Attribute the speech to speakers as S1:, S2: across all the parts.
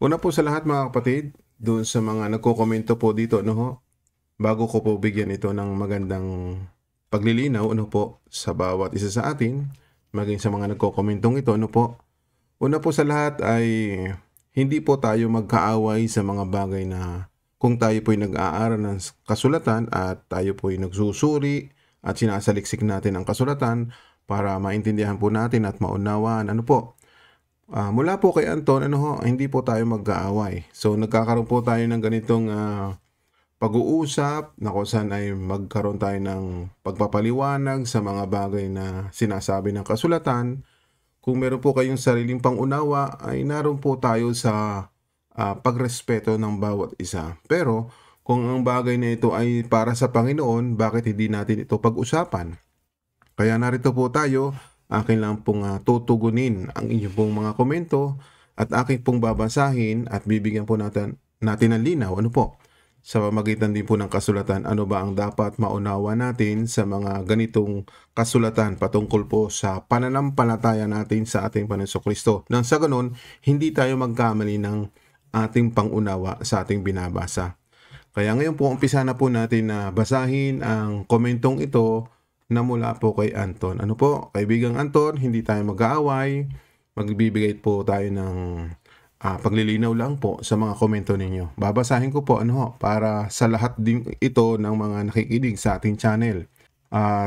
S1: Una po sa lahat mga kapatid, doon sa mga nagko-komento po dito, ano ho, bago ko po bigyan ito ng magandang paglilinaw, ano po, sa bawat isa sa atin, maging sa mga nagko-komentong ito, ano po. Una po sa lahat ay hindi po tayo magkaaway sa mga bagay na kung tayo po'y nag-aaral ng kasulatan at tayo po'y nagsusuri at sinasaliksik natin ang kasulatan para maintindihan po natin at maunawaan, ano po. Mula po kay Anton, ano ho, hindi po tayo mag-aaway. So nagkakaroon po tayo ng ganitong pag-uusap na kung saan ay magkaroon tayo ng pagpapaliwanag sa mga bagay na sinasabi ng kasulatan. Kung meron po kayong sariling pangunawa, ay naroon po tayo sa pagrespeto ng bawat isa. Pero kung ang bagay na ito ay para sa Panginoon, bakit hindi natin ito pag-usapan? Kaya narito po tayo. Akin lang pong tutugunin ang inyong pong mga komento at akin pong babasahin at bibigyan po natin ng linaw, ano po, sa pamamagitan din po ng kasulatan, ano ba ang dapat maunawa natin sa mga ganitong kasulatan patungkol po sa pananampalataya natin sa ating Panginoong Kristo. Nang sa ganun, hindi tayo magkamali ng ating pangunawa sa ating binabasa. Kaya ngayon po, umpisa na po natin na basahin ang komentong ito na mula po kay Anton. Ano po, kaibigang Anton, hindi tayo mag-aaway. Magbibigay po tayo ng paglilinaw lang po sa mga komento ninyo. Babasahin ko po para sa lahat din ito ng mga nakikinig sa ating channel.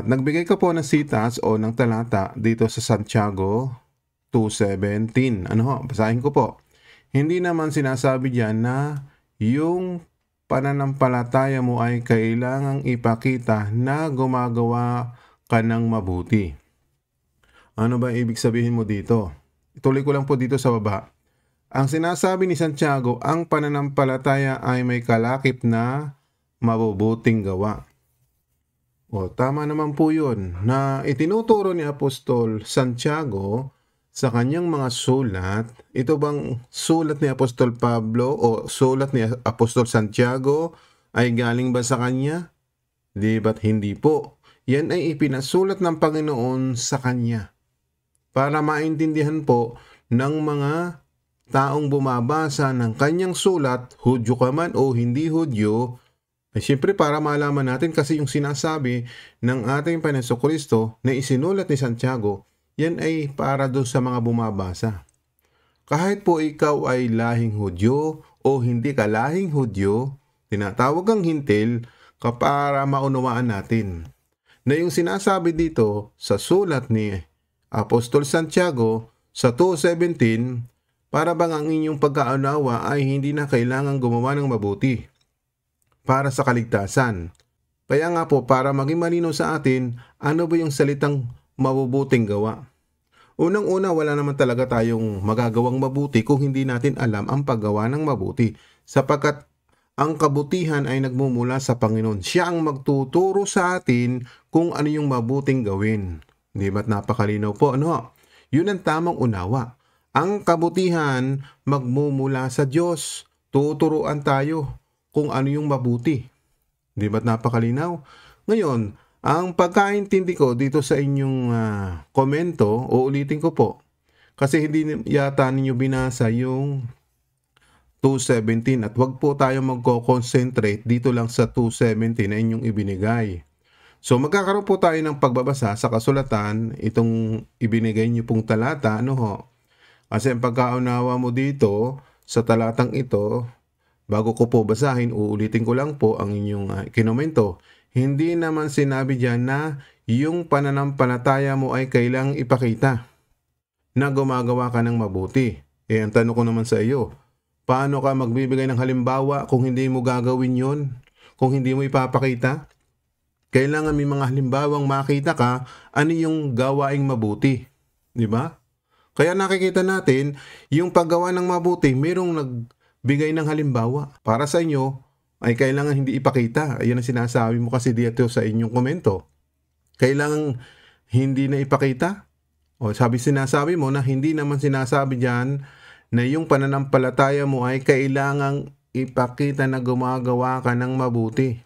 S1: Nagbigay ko po ng sitas o ng talata dito sa Santiago 2:17. Basahin ko po. Hindi naman sinasabi diyan na yung pananampalataya mo ay kailangang ipakita na gumagawa ka ng mabuti. Ano ba ibig sabihin mo dito? Ituloy ko lang po dito sa baba. Ang sinasabi ni Santiago, ang pananampalataya ay may kalakip na mabubuting gawa. O, tama naman po yun na itinuturo ni Apostol Santiago sa kanyang mga sulat. Ito bang sulat ni Apostol Pablo o sulat ni Apostol Santiago ay galing ba sa kanya? Di ba't hindi po? Yan ay ipinasulat ng Panginoon sa kanya para maintindihan po ng mga taong bumabasa ng kanyang sulat, Hudyo ka man o hindi Hudyo, ay siyempre para malaman natin kasi yung sinasabi ng ating Panginoong Kristo na isinulat ni Santiago, yan ay para doon sa mga bumabasa. Kahit po ikaw ay lahing Hudyo o hindi ka lahing Hudyo, tinatawag kang hintil para maunawaan natin na yung sinasabi dito sa sulat ni Apostol Santiago sa 2:17, para bang ang inyong pagkaunawa ay hindi na kailangang gumawa ng mabuti para sa kaligtasan. Kaya nga po, para maging malinaw sa atin, ano ba yung salitang mabubuting gawa? Unang-una, wala naman talaga tayong magagawang mabuti kung hindi natin alam ang paggawa ng mabuti, sapagkat ang kabutihan ay nagmumula sa Panginoon. Siya ang magtuturo sa atin kung ano yung mabuting gawin. Di ba't napakalinaw po? Yun ang tamang unawa. Ang kabutihan magmumula sa Diyos. Tuturuan tayo kung ano yung mabuti. Di ba't napakalinaw? Ngayon, ang pagkaintindi ko dito sa inyong komento, uulitin ko po. Kasi hindi yata ninyo binasa yung 2:17 at wag po tayo magko-concentrate dito lang sa 2:17 na inyong ibinigay. So magkakaroon po tayo ng pagbabasa sa kasulatan, itong ibinigay niyo pong talata, Kasi ang pagkaunawa mo dito sa talatang ito, bago ko po basahin, uulitin ko lang po ang inyong kinomento. Hindi naman sinabi diyan na yung pananampalataya mo ay kailangang ipakita na gumagawa ka ng mabuti. Ang tanong ko naman sa iyo, paano ka magbibigay ng halimbawa kung hindi mo gagawin yon? Kung hindi mo ipapakita? Kailangan may mga halimbawang makita ka ano yung gawaing mabuti. Di ba? Kaya nakikita natin, yung paggawa ng mabuti, mayroong nagbigay ng halimbawa. Para sa inyo, ay kailangan hindi ipakita. Ayan ang sinasabi mo kasi dito sa inyong komento. Kailangan hindi na ipakita? O sinasabi mo na hindi naman sinasabi dyan na yung pananampalataya mo ay kailangang ipakita na gumagawa ka ng mabuti.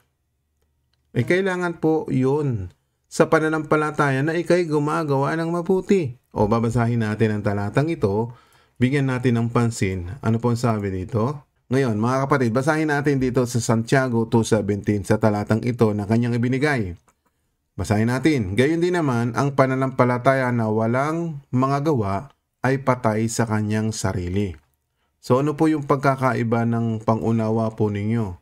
S1: Kailangan po yun sa pananampalataya na ikay gumagawa ng mabuti. O babasahin natin ang talatang ito bigyan natin ng pansin. Ano po ang sabi dito? Ngayon, mga kapatid, basahin natin dito sa Santiago 2:17 sa talatang ito na kanyang ibinigay. Basahin natin. Gayon din naman, ang pananampalataya na walang mga gawa ay patay sa kanyang sarili. So ano po yung pagkakaiba ng pangunawa po ninyo?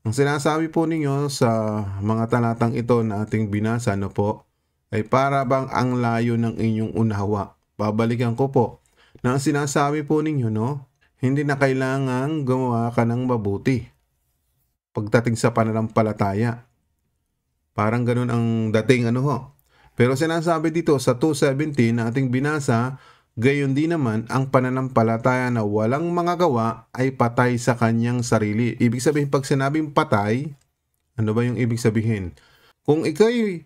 S1: Ang sinasabi po ninyo sa mga talatang ito na ating binasa, ano po, ay para bang ang layo ng inyong unawa. Babalikan ko po na ang sinasabi po ninyo, no, hindi na kailangang gumawa ka ng mabuti pagdating sa pananampalataya. Parang ganun ang dating ano ho. Pero sinasabi dito sa 2:17 na ating binasa, gayon din naman ang pananampalataya na walang mga gawa ay patay sa kanyang sarili. Ibig sabihin, pag sinabing patay, ano ba yung ibig sabihin? Kung ikay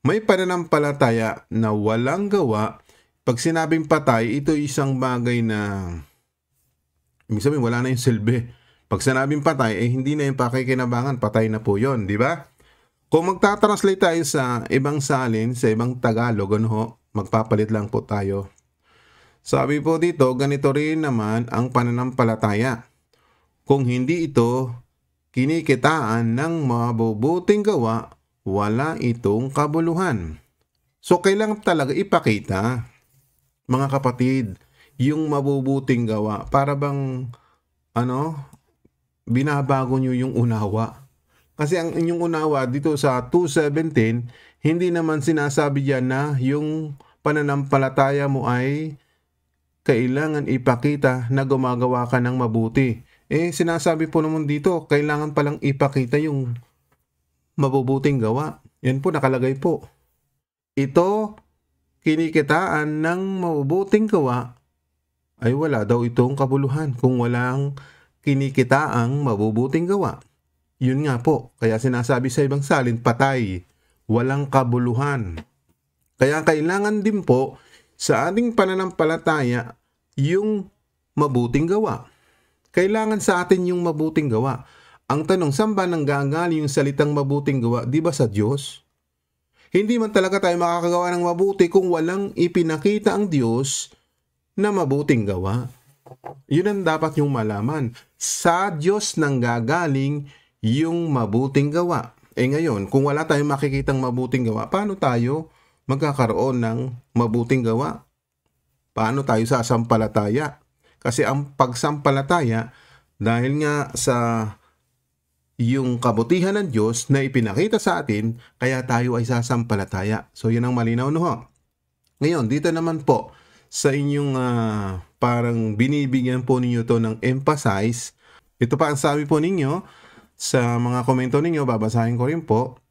S1: may pananampalataya na walang gawa, pag sinabing patay, ito isang bagay na ibig sabihin wala na yung silbi. Pag sinabing patay, hindi na yung pakikinabangan, patay na po yun, di ba? Kung magta-translate tayo sa ibang salin, sa ibang Tagalog, ano ho, magpapalit lang po tayo. Sabi po dito, ganito rin naman ang pananampalataya. Kung hindi ito kinikitaan ng mabubuting gawa, wala itong kabuluhan. So, kailangan talaga ipakita, mga kapatid, yung mabubuting gawa. Para bang, binabago nyo yung unawa. Kasi ang inyong unawa dito sa 2:17, hindi naman sinasabi diyan na yung pananampalataya mo ay kailangan ipakita na gumagawa ka ng mabuti. Sinasabi po naman dito, kailangan palang ipakita yung mabubuting gawa. Yan po, nakalagay po. Ito, kinikitaan ng mabubuting gawa, ay wala daw itong kabuluhan kung walang kinikitaang mabubuting gawa. Yun nga po, kaya sinasabi sa ibang salin, patay, walang kabuluhan. Kaya kailangan din po sa ating pananampalataya yung mabuting gawa. Kailangan sa atin yung mabuting gawa. Ang tanong, saan ba nanggagaling yung salitang mabuting gawa? Di ba sa Diyos? Hindi man talaga tayo makakagawa ng mabuti kung walang ipinakita ang Diyos na mabuting gawa. Yun ang dapat yung malaman. Sa Diyos nanggagaling yung mabuting gawa. Ngayon, kung wala tayong makikitang mabuting gawa, paano tayo magkakaroon ng mabuting gawa? Paano tayo sasampalataya? Kasi ang pagsampalataya, dahil nga sa yung kabutihan ng Diyos na ipinakita sa atin, kaya tayo ay sasampalataya. So, yun ang malinaw, no ho? Ngayon, dito naman po, sa inyong parang binibigyan po ninyo to ng emphasize, ito pa ang sabi po ninyo, sa mga komento ninyo, babasahin ko rin po,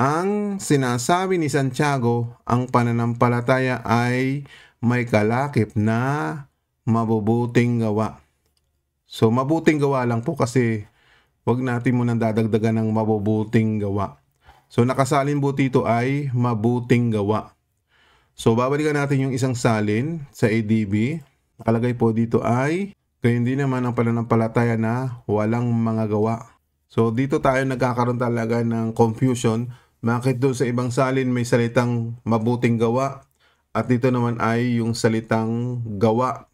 S1: ang sinasabi ni Santiago, ang pananampalataya ay may kalakip na mabubuting gawa. So, mabuting gawa lang po kasi wag natin munang dadagdagan ng mabubuting gawa. So, nakasalin po dito ay mabuting gawa. So, babalikan natin yung isang salin sa ADB. Nakalagay po dito ay, gayon din naman ang pananampalataya na walang mga gawa. So, dito tayo nagkakaroon talaga ng confusion. Bakit doon sa ibang salin may salitang mabuting gawa at dito naman ay yung salitang gawa?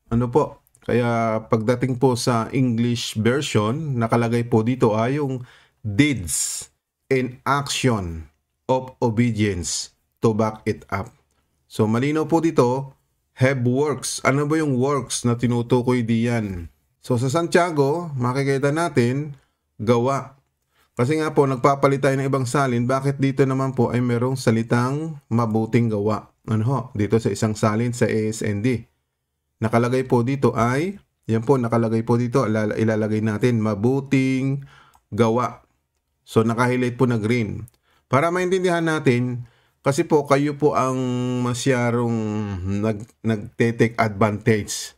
S1: Ano po? Kaya pagdating po sa English version, nakalagay po dito ay yung deeds in action of obedience to back it up. So, malinaw po dito, have works. Ano ba yung works na tinutukoy diyan? So, sa Santiago, makikita natin, gawa. Kasi nga po, nagpapalit tayo ng ibang salin. Bakit dito naman po ay merong salitang mabuting gawa? Ano ho? Dito sa isang salin sa ASND. Nakalagay po dito ay, yan po, nakalagay po dito, ilalagay natin, mabuting gawa. So, nakahighlight po na green. Para maintindihan natin, kasi po, kayo po ang masyarong nagte-take advantage.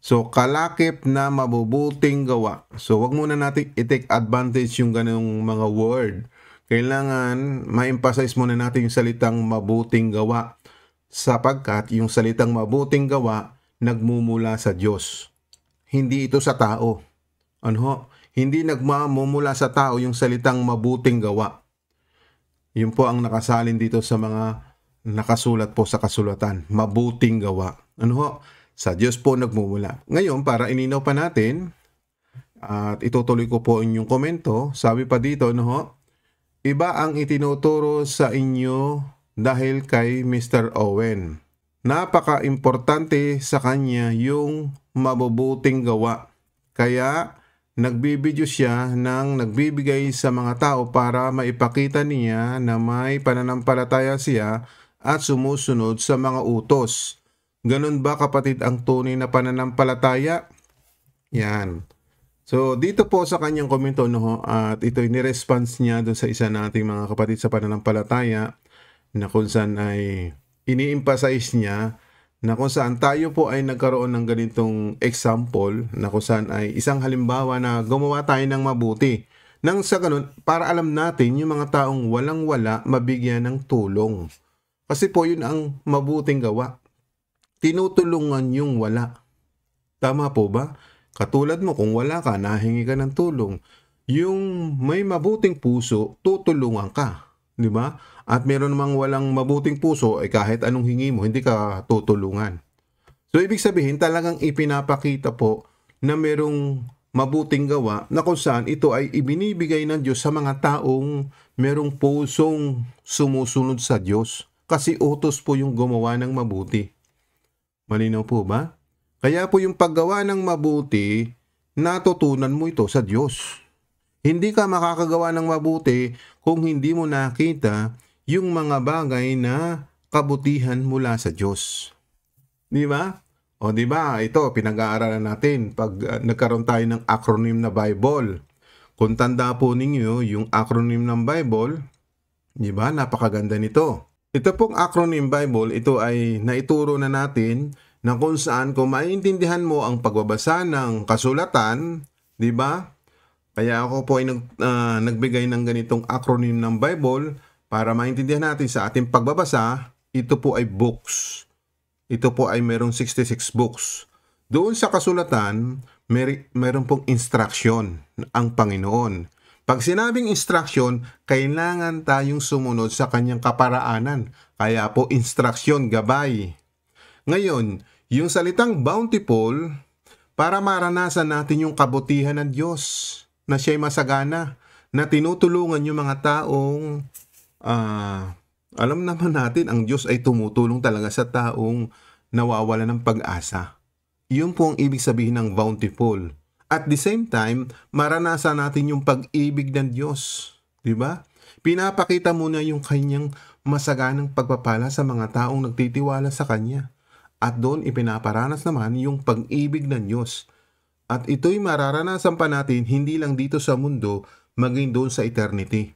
S1: So, kalakip na mabubuting gawa. So, wag muna natin i-take advantage yung ganung mga word. Kailangan ma-emphasize muna natin yung salitang mabuting gawa. Sapagkat yung salitang mabuting gawa, nagmumula sa Diyos. Hindi ito sa tao. Ano? Hindi nagmumula sa tao yung salitang mabuting gawa. Yun po ang nakasalin dito sa mga nakasulat po sa kasulatan. Mabuting gawa. Ano ho? Sa Diyos po nagmumula. Ngayon, para ininaw pa natin, at itutuloy ko po inyong komento, sabi pa dito, no ho? Iba ang itinuturo sa inyo dahil kay Mr. Owen. Napaka-importante sa kanya yung mabubuting gawa. Kaya nagbibideo siya ng nagbibigay sa mga tao para maipakita niya na may pananampalataya siya at sumusunod sa mga utos. Ganun ba kapatid ang tunay na pananampalataya? Yan. So, dito po sa kanyang komento, no, at ito'y niresponse niya doon sa isa nating mga kapatid sa pananampalataya na kung saan ay ini-emphasize niya na kung saan tayo po ay nagkaroon ng ganitong example na kung saan ay isang halimbawa na gumawa tayo ng mabuti. Nang sa ganun, para alam natin yung mga taong walang-wala mabigyan ng tulong. Kasi po yun ang mabuting gawa. Tinutulungan yung wala. Tama po ba? Katulad mo, kung wala ka, nahingi ka ng tulong. Yung may mabuting puso, tutulungan ka. Di ba? At meron namang walang mabuting puso, ay kahit anong hingi mo, hindi ka tutulungan. So, ibig sabihin, talagang ipinapakita po na merong mabuting gawa na kung saan ito ay ibinibigay ng Diyos sa mga taong merong pusong sumusunod sa Diyos. Kasi utos po yung gumawa ng mabuti. Malinaw po ba? Kaya po yung paggawa ng mabuti, natutunan mo ito sa Diyos. Hindi ka makakagawa ng mabuti kung hindi mo nakita yung mga bagay na kabutihan mula sa Diyos. Di ba? O di ba? Ito, pinag-aaralan natin pag nagkaroon tayo ng acronym na Bible. Kung tanda po ninyo yung acronym ng Bible, di ba? Napakaganda nito. Ito pong acronym Bible, ito ay naituro na natin na kung saan kung maintindihan mo ang pagbabasa ng kasulatan, di ba? Kaya ako po ay nagbigay ng ganitong acronym ng Bible para maintindihan natin sa ating pagbabasa, ito po ay books. Ito po ay merong 66 books. Doon sa kasulatan, meron pong instruction ang Panginoon. Pag sinabing instruction, kailangan tayong sumunod sa kanyang kaparaanan. Kaya po instruction, gabay. Ngayon, yung salitang bountiful, para maranasan natin yung kabutihan ng Diyos na siya'y masagana, na tinutulungan yung mga taong, alam naman natin, ang Diyos ay tumutulong talaga sa taong nawawala ng pag-asa. Yun po ang ibig sabihin ng bountiful. At the same time, maranasan natin yung pag-ibig ng Diyos. Diba? Pinapakita muna yung kanyang masaganang pagpapala sa mga taong nagtitiwala sa Kanya. At doon ipinaparanas naman yung pag-ibig ng Diyos. At ito'y mararanasan pa natin hindi lang dito sa mundo, maging doon sa eternity.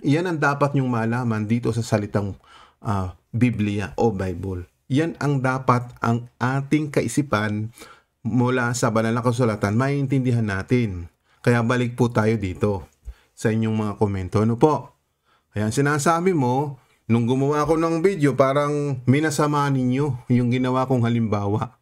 S1: Iyan ang dapat nyong malaman dito sa salitang Biblia o Bible. Yan ang dapat ang ating kaisipan mula sa banal na kasulatan, maintindihan natin. Kaya balik po tayo dito sa inyong mga komento. Ano po? Kaya sinasabi mo, nung gumawa ko ng video, parang minasama ninyo yung ginawa kong halimbawa.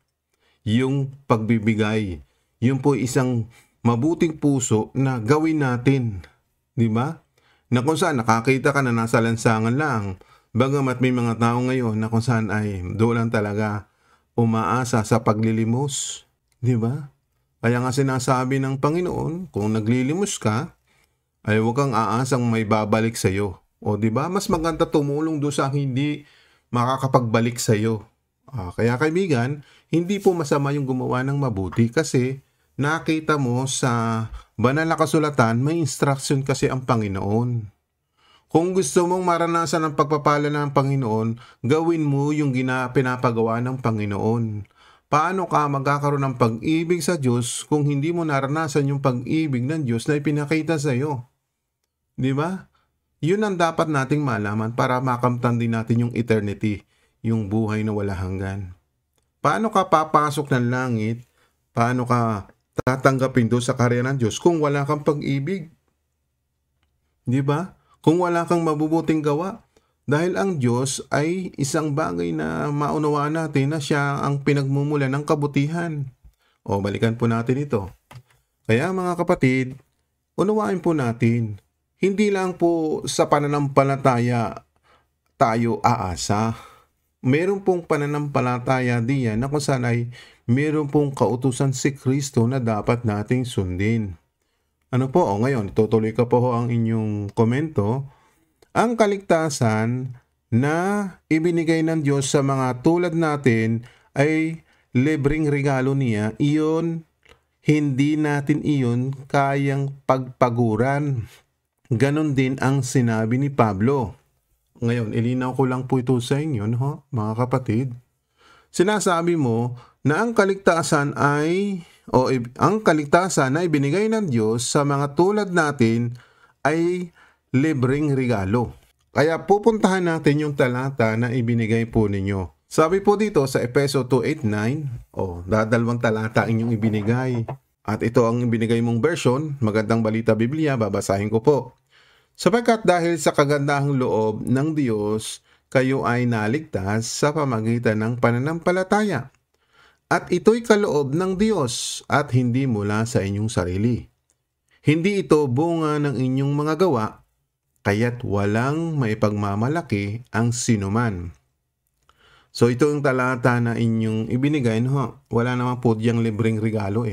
S1: Yung pagbibigay. Yung po isang mabuting puso na gawin natin. Di ba? Na kung saan nakakita ka na nasa lansangan lang. Bagamat may mga tao ngayon na kung saan ay doon lang talaga umaasa sa paglilimos. Di ba? Kaya nga sinasabi ng Panginoon, kung naglilimos ka, ay huwag kang aasang may babalik sa iyo. O di ba? Mas maganda tumulong doon sa hindi makakapagbalik sa iyo. Kaya kaibigan, hindi po masama yung gumawa ng mabuti kasi nakita mo sa banal na kasulatan, may instruction kasi ang Panginoon. Kung gusto mong maranasan ang pagpapala ng Panginoon, gawin mo yung pinapagawa ng Panginoon. Paano ka magkakaroon ng pag-ibig sa Diyos kung hindi mo naranasan yung pag-ibig ng Diyos na ipinakita sa iyo? Di ba? Yun ang dapat nating malaman para makamtan din natin yung eternity, yung buhay na wala hanggan. Paano ka papasok ng langit? Paano ka tatanggapin doon sa karya ng Diyos kung wala kang pag-ibig? Di ba? Kung wala kang mabubuting gawa. Dahil ang Diyos ay isang bagay na maunawaan natin na siya ang pinagmumula ng kabutihan. O balikan po natin ito. Kaya mga kapatid, unawain po natin, hindi lang po sa pananampalataya tayo aasa. meron pong pananampalataya diyan na kung saan ay meron pong kautusan si Kristo na dapat nating sundin. Ano po? O ngayon, tutuloy ko po ang inyong komento. Ang kaligtasan na ibinigay ng Diyos sa mga tulad natin ay libreng regalo niya. Iyon, hindi natin iyon kayang pagpaguran. Ganon din ang sinabi ni Pablo. Ngayon, ilinaw ko lang po ito sa inyo, no, mga kapatid. Sinasabi mo na ang kaligtasan na ibinigay ng Diyos sa mga tulad natin ay libreng regalo. Kaya pupuntahan natin yung talata na ibinigay po ninyo. Sabi po dito sa Efeso 2:8-9, dadalawang talata inyong ibinigay. At ito ang ibinigay mong version, Magandang Balita Biblia, babasahin ko po. Sapagkat dahil sa kagandahang loob ng Diyos, kayo ay naligtas sa pamagitan ng pananampalataya. At ito'y kaloob ng Diyos at hindi mula sa inyong sarili. Hindi ito bunga ng inyong mga gawa, kaya't walang maipagmamalaki ang sinuman. So ito yung talata na inyong ibinigay, no? Wala naman po diyang libreng regalo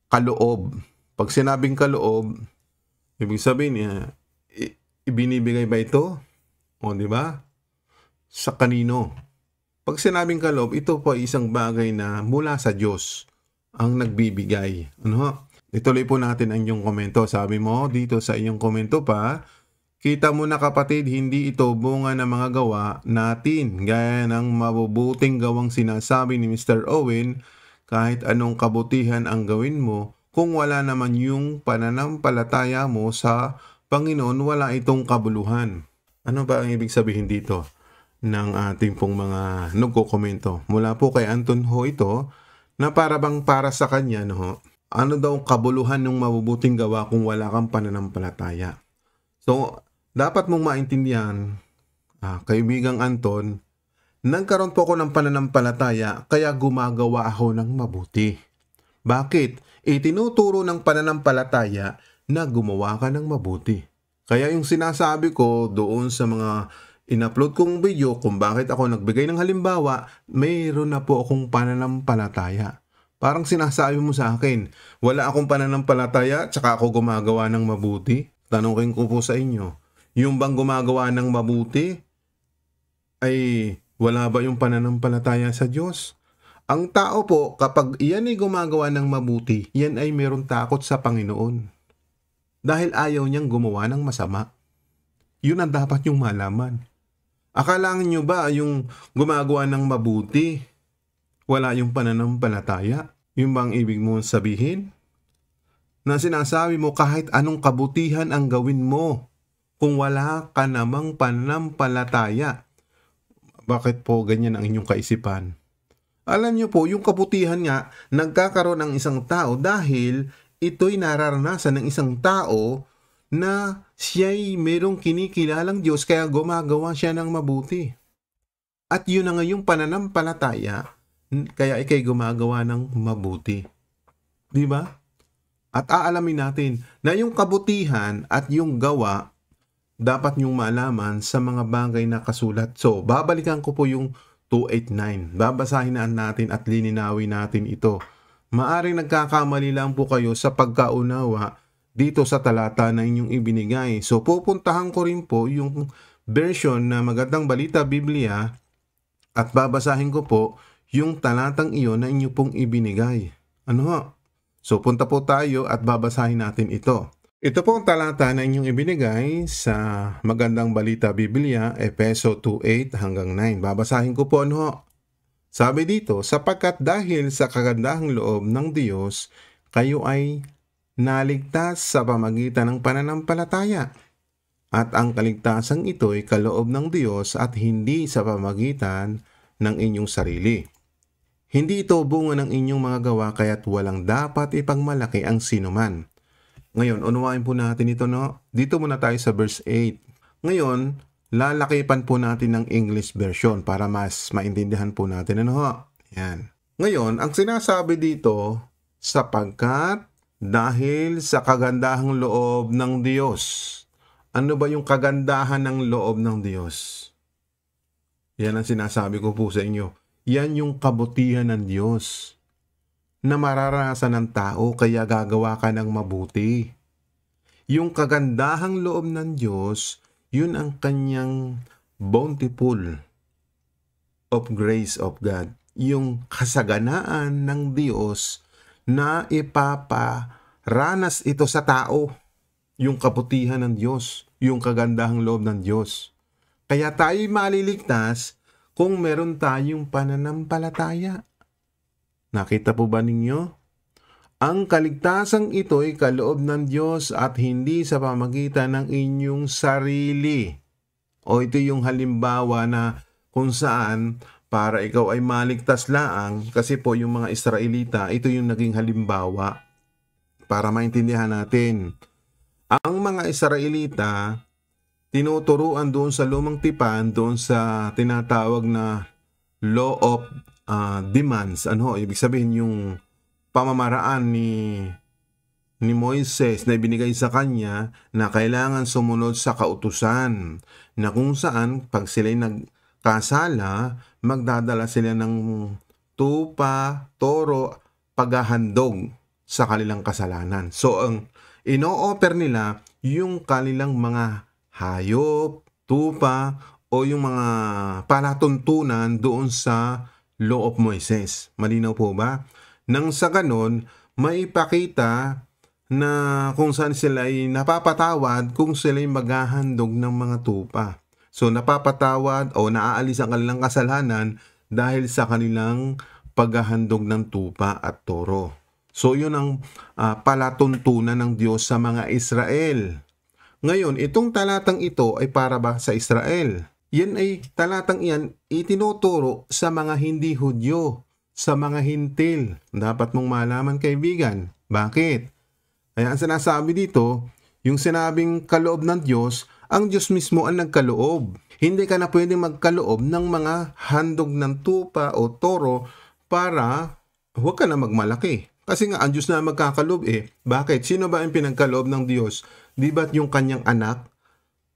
S1: Kaloob. Pag sinabing kaloob, ibig sabihin, ibinibigay ba ito? O, di ba? Sa kanino? Pag sinabing kaloob, ito po ay isang bagay na mula sa Diyos ang nagbibigay. Ano? Ituloy po natin ang inyong komento. Sabi mo dito sa inyong komento pa, kita mo na kapatid, hindi ito bunga ng mga gawa natin. Gaya ng mabubuting gawang sinasabi ni Mr. Owen, kahit anong kabutihan ang gawin mo, kung wala naman yung pananampalataya mo sa Panginoon, wala itong kabuluhan. Ano ba ang ibig sabihin dito ng ating pong mga nagko-komento? Mula po kay Anton Ho ito, na para sa kanya, no? Ano daw ang kabuluhan ng mabubuting gawa kung wala kang pananampalataya? So, dapat mong maintindihan, kaibigang Anton, nagkaroon po ako ng pananampalataya kaya gumagawa ako ng mabuti. Bakit? Itinuturo ng pananampalataya na gumawa ka ng mabuti. Kaya yung sinasabi ko doon sa mga in-upload kong video kung bakit ako nagbigay ng halimbawa, mayroon na po akong pananampalataya. Parang sinasabi mo sa akin, wala akong pananampalataya tsaka ako gumagawa ng mabuti. Tanungin ko po sa inyo, yung bang gumagawa ng mabuti ay wala ba yung pananampalataya sa Diyos? Ang tao po, kapag iyan ay gumagawa ng mabuti, yan ay meron takot sa Panginoon. Dahil ayaw niyang gumawa ng masama. Yun ang dapat yung malaman. Akala nyo ba yung gumagawa ng mabuti, wala yung pananampalataya? Yung bang ibig mo sabihin? Na sinasabi mo kahit anong kabutihan ang gawin mo, kung wala ka namang pananampalataya. Bakit po ganyan ang inyong kaisipan? Alam niyo po, yung kabutihan nga, nagkakaroon ng isang tao dahil ito'y nararanasan ng isang tao na siya'y merong kinikilalang Diyos kaya gumagawa siya ng mabuti. At yun na nga yung pananampalataya, kaya ikay gumagawa ng mabuti. Di ba? At aalamin natin na yung kabutihan at yung gawa, dapat niyong malaman sa mga bagay na kasulat. So, babalikan ko po yung 2:8-9. Babasahin na natin at lininawin natin ito. Maaring nagkakamali lang po kayo sa pagkaunawa dito sa talata na inyong ibinigay. So pupuntahan ko rin po yung version na Magandang Balita Biblia at babasahin ko po yung talatang iyon na inyo pong ibinigay. Ano ho? So punta po tayo at babasahin natin ito. Ito po ang talata na inyong ibinigay sa Magandang Balita Biblia, Efeso 2:8-9. Babasahin ko po ano. Sabi dito, sapagkat dahil sa kagandahang loob ng Diyos, kayo ay naligtas sa pamagitan ng pananampalataya. At ang kaligtasang ito'y kaloob ng Diyos at hindi sa pamagitan ng inyong sarili. Hindi ito bunga ng inyong mga gawa kaya't walang dapat ipagmalaki ang sinuman. Ngayon, unawain po natin ito, no? Dito muna tayo sa verse 8. Ngayon, lalakipan po natin ng English version para mas maintindihan po natin. Ano ho? Yan. Ngayon, ang sinasabi dito, sapagkat dahil sa kagandahang loob ng Diyos. Ano ba yung kagandahan ng loob ng Diyos? Yan ang sinasabi ko po sa inyo. Yan yung kabutihan ng Diyos na mararanasan ng tao kaya gagawa ka ng mabuti. Yung kagandahang loob ng Diyos, yun ang kanyang bountiful of grace of God. Yung kasaganaan ng Diyos na ipaparanas ito sa tao. Yung kabutihan ng Diyos, yung kagandahang loob ng Diyos. Kaya tayo'y maliligtas kung meron tayong pananampalataya. Nakita po ba ninyo? Ang kaligtasang ito ay kaloob ng Diyos at hindi sa pamagitan ng inyong sarili. O ito yung halimbawa na kung saan para ikaw ay maligtas laang, kasi po yung mga Israelita, ito yung naging halimbawa para maintindihan natin. Ang mga Israelita, tinuturuan doon sa lumang tipan, doon sa tinatawag na law of demands. Ibig sabihin yung pamamaraan ni Moises na ibinigay sa kanya na kailangan sumunod sa kautusan na kung saan pag sila'y nagkasala, magdadala sila ng tupa, toro, paghahandog sa kanilang kasalanan. So ang ino-offer nila yung kanilang mga hayop, tupa, o yung mga palatuntunan doon sa Law of Moises. Malinaw po ba? Nang sa ganon, maipakita na kung saan sila ay napapatawad kung sila ay maghahandog ng mga tupa. So napapatawad o naaalis ang kanilang kasalanan dahil sa kanilang paghahandog ng tupa at toro. So yun ang palatuntunan ng Diyos sa mga Israel. Ngayon, itong talatang ito ay para ba sa Israel? Talatang iyan itinuturo sa mga hindi Hudyo, sa mga hintil. Dapat mong malaman, kaibigan. Bakit? Kaya ang sinasabi dito, yung sinabing kaloob ng Diyos, ang Diyos mismo ang nagkaloob. Hindi ka na pwedeng magkaloob ng mga handog ng tupa o toro para huwag ka na magmalaki. Kasi nga, ang Diyos na magkakaloob Bakit? Sino ba ang pinagkaloob ng Diyos? Di ba't yung kanyang anak?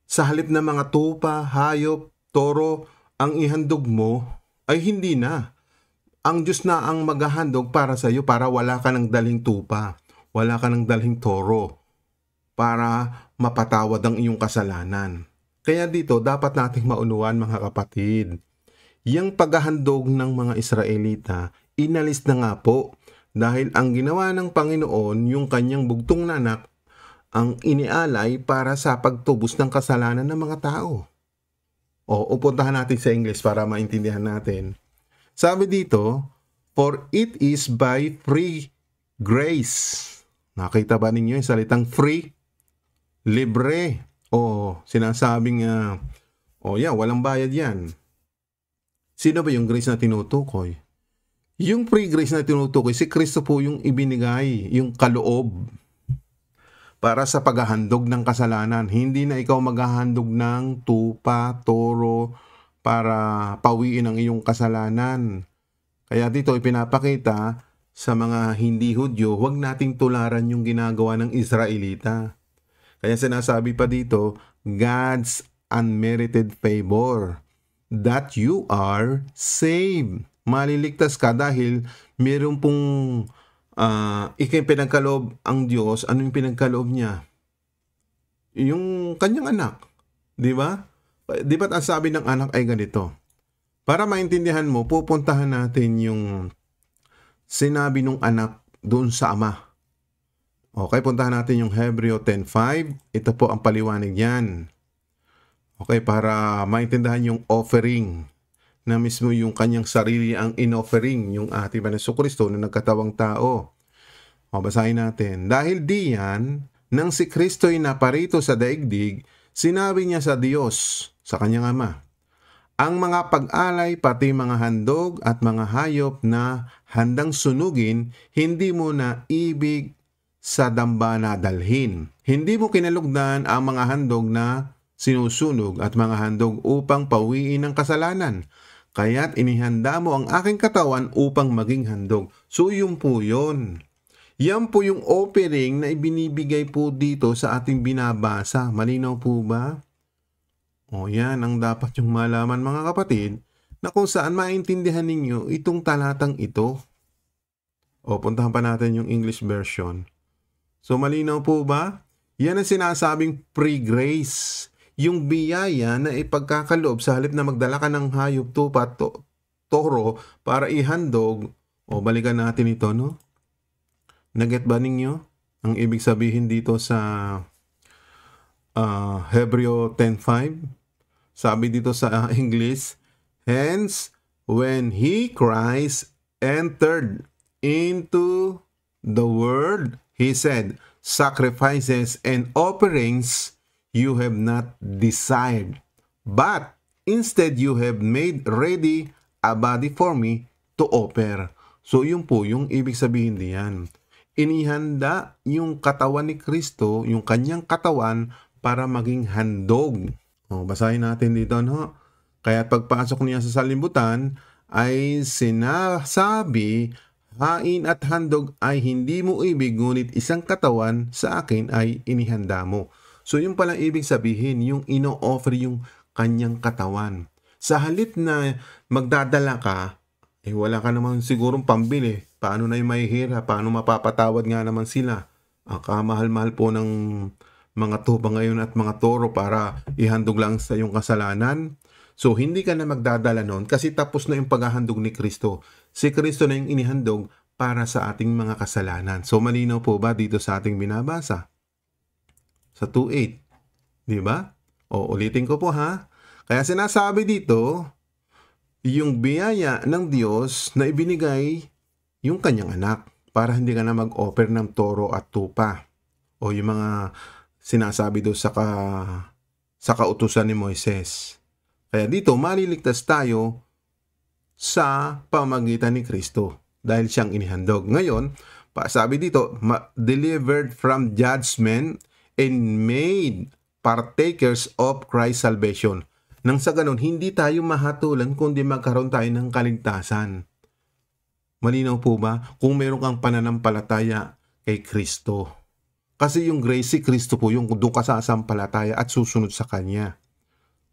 S1: Sa halip na mga tupa, hayop, toro, ang ihandog mo, ay hindi na. Ang Diyos na ang maghahandog para sa iyo para wala ka ng daling tupa, wala ka ng daling toro, para mapatawad ang iyong kasalanan. Kaya dito, dapat nating maunuan mga kapatid. Yang paghahandog ng mga Israelita, inalis na nga po. Dahil ang ginawa ng Panginoon, yung kanyang bugtong na anak, ang inialay para sa pagtubos ng kasalanan ng mga tao. Upuntahan natin sa English para maintindihan natin. Sabi dito, for it is by free grace. Nakita ba ninyo yung salitang free? Libre. Sinasabing, walang bayad yan. Sino ba yung grace na tinutukoy? Yung free grace na tinutukoy, si Kristo po yung ibinigay, yung kaloob para sa paghahandog ng kasalanan. Hindi na ikaw maghahandog ng tupa, toro, para pawiin ang iyong kasalanan. Kaya dito ipinapakita sa mga hindi Hudyo, huwag nating tularan yung ginagawa ng Israelita. Kaya sinasabi pa dito, God's unmerited favor, that you are saved. Maliligtas ka dahil meron pong pinagkaloob ang Diyos. Ano yung pinagkaloob niya? Yung kanyang anak. Di ba? Di ba't ang sabi ng anak ay ganito? Para maintindihan mo, pupuntahan natin yung sinabi ng anak doon sa ama. Okay, puntahan natin yung Hebreo 10:5. Ito po ang paliwanag yan. Okay, para maintindihan yung offering na mismo yung kanyang sarili ang in-offering, yung ating Panginoong Kristo na nagkatawang tao. Basahin natin. Dahil diyan, nang si Kristo'y naparito sa daigdig, sinabi niya sa Diyos, sa kanyang ama, ang mga pag-alay pati mga handog at mga hayop na handang sunugin, hindi mo na ibig sa dambana dalhin. Hindi mo kinalugdan ang mga handog na sinusunog at mga handog upang pawiin ang kasalanan. Kaya't inihanda mo ang aking katawan upang maging handog. So yun po yun. Yan po yung offering na ibinibigay po dito sa ating binabasa. Malinaw po ba? Yan ang dapat yung malaman mga kapatid. na kung saan maintindihan ninyo itong talatang ito. O, puntahan pa natin yung English version. So, malinaw po ba? Yan ang sinasabing pre-grace. Yung biyaya na ipagkakaloob sa halip na magdala ka ng hayop, tupa, toro para ihandog. O, balikan natin ito, no? Naget ba ninyo ang ibig sabihin dito sa Hebreo 10:5? Sabi dito sa English, hence, when he Christ entered into the world, he said, sacrifices and offerings you have not desired, but instead you have made ready a body for me to offer. So yun po yung ibig sabihin diyan. Inihanda yung katawan ni Kristo, yung kanyang katawan para maging handog. O, basahin natin dito, no? Kaya pagpasok niya sa sanlibutan ay sinasabi, hain at handog ay hindi mo ibig, ngunit isang katawan sa akin ay inihanda mo. So yung palang ibig sabihin, yung ino-offer yung kanyang katawan. Sa halip na magdadala ka, wala ka naman sigurong pambili. Paano na yung mahihira? Paano mapapatawad nga naman sila? Kamahal-mahal po ng mga tupa ngayon at mga toro para ihandog lang sa iyong kasalanan. So, hindi ka na magdadala nun kasi tapos na yung paghahandog ni Kristo. Si Kristo na yung inihandog para sa ating mga kasalanan. So, malinaw po ba dito sa ating binabasa? Sa 2:8. Di ba? O, ulitin ko po ha. Kaya sinasabi dito, yung biyaya ng Diyos na ibinigay yung kanyang anak para hindi ka na mag-offer ng toro at tupa. O yung mga sinasabi doon sa kautusan ni Moises. Kaya dito, maliligtas tayo sa pamagitan ni Kristo dahil siyang inihandog. Ngayon, sabi dito, delivered from judgment and made partakers of Christ's salvation. Nang sa ganun, hindi tayo mahatulan kundi magkaroon tayo ng kaligtasan. Malinaw po ba? Kung meron kang pananampalataya kay Kristo. Kasi yung grace si Kristo po yung doon ka sasampalataya at susunod sa Kanya.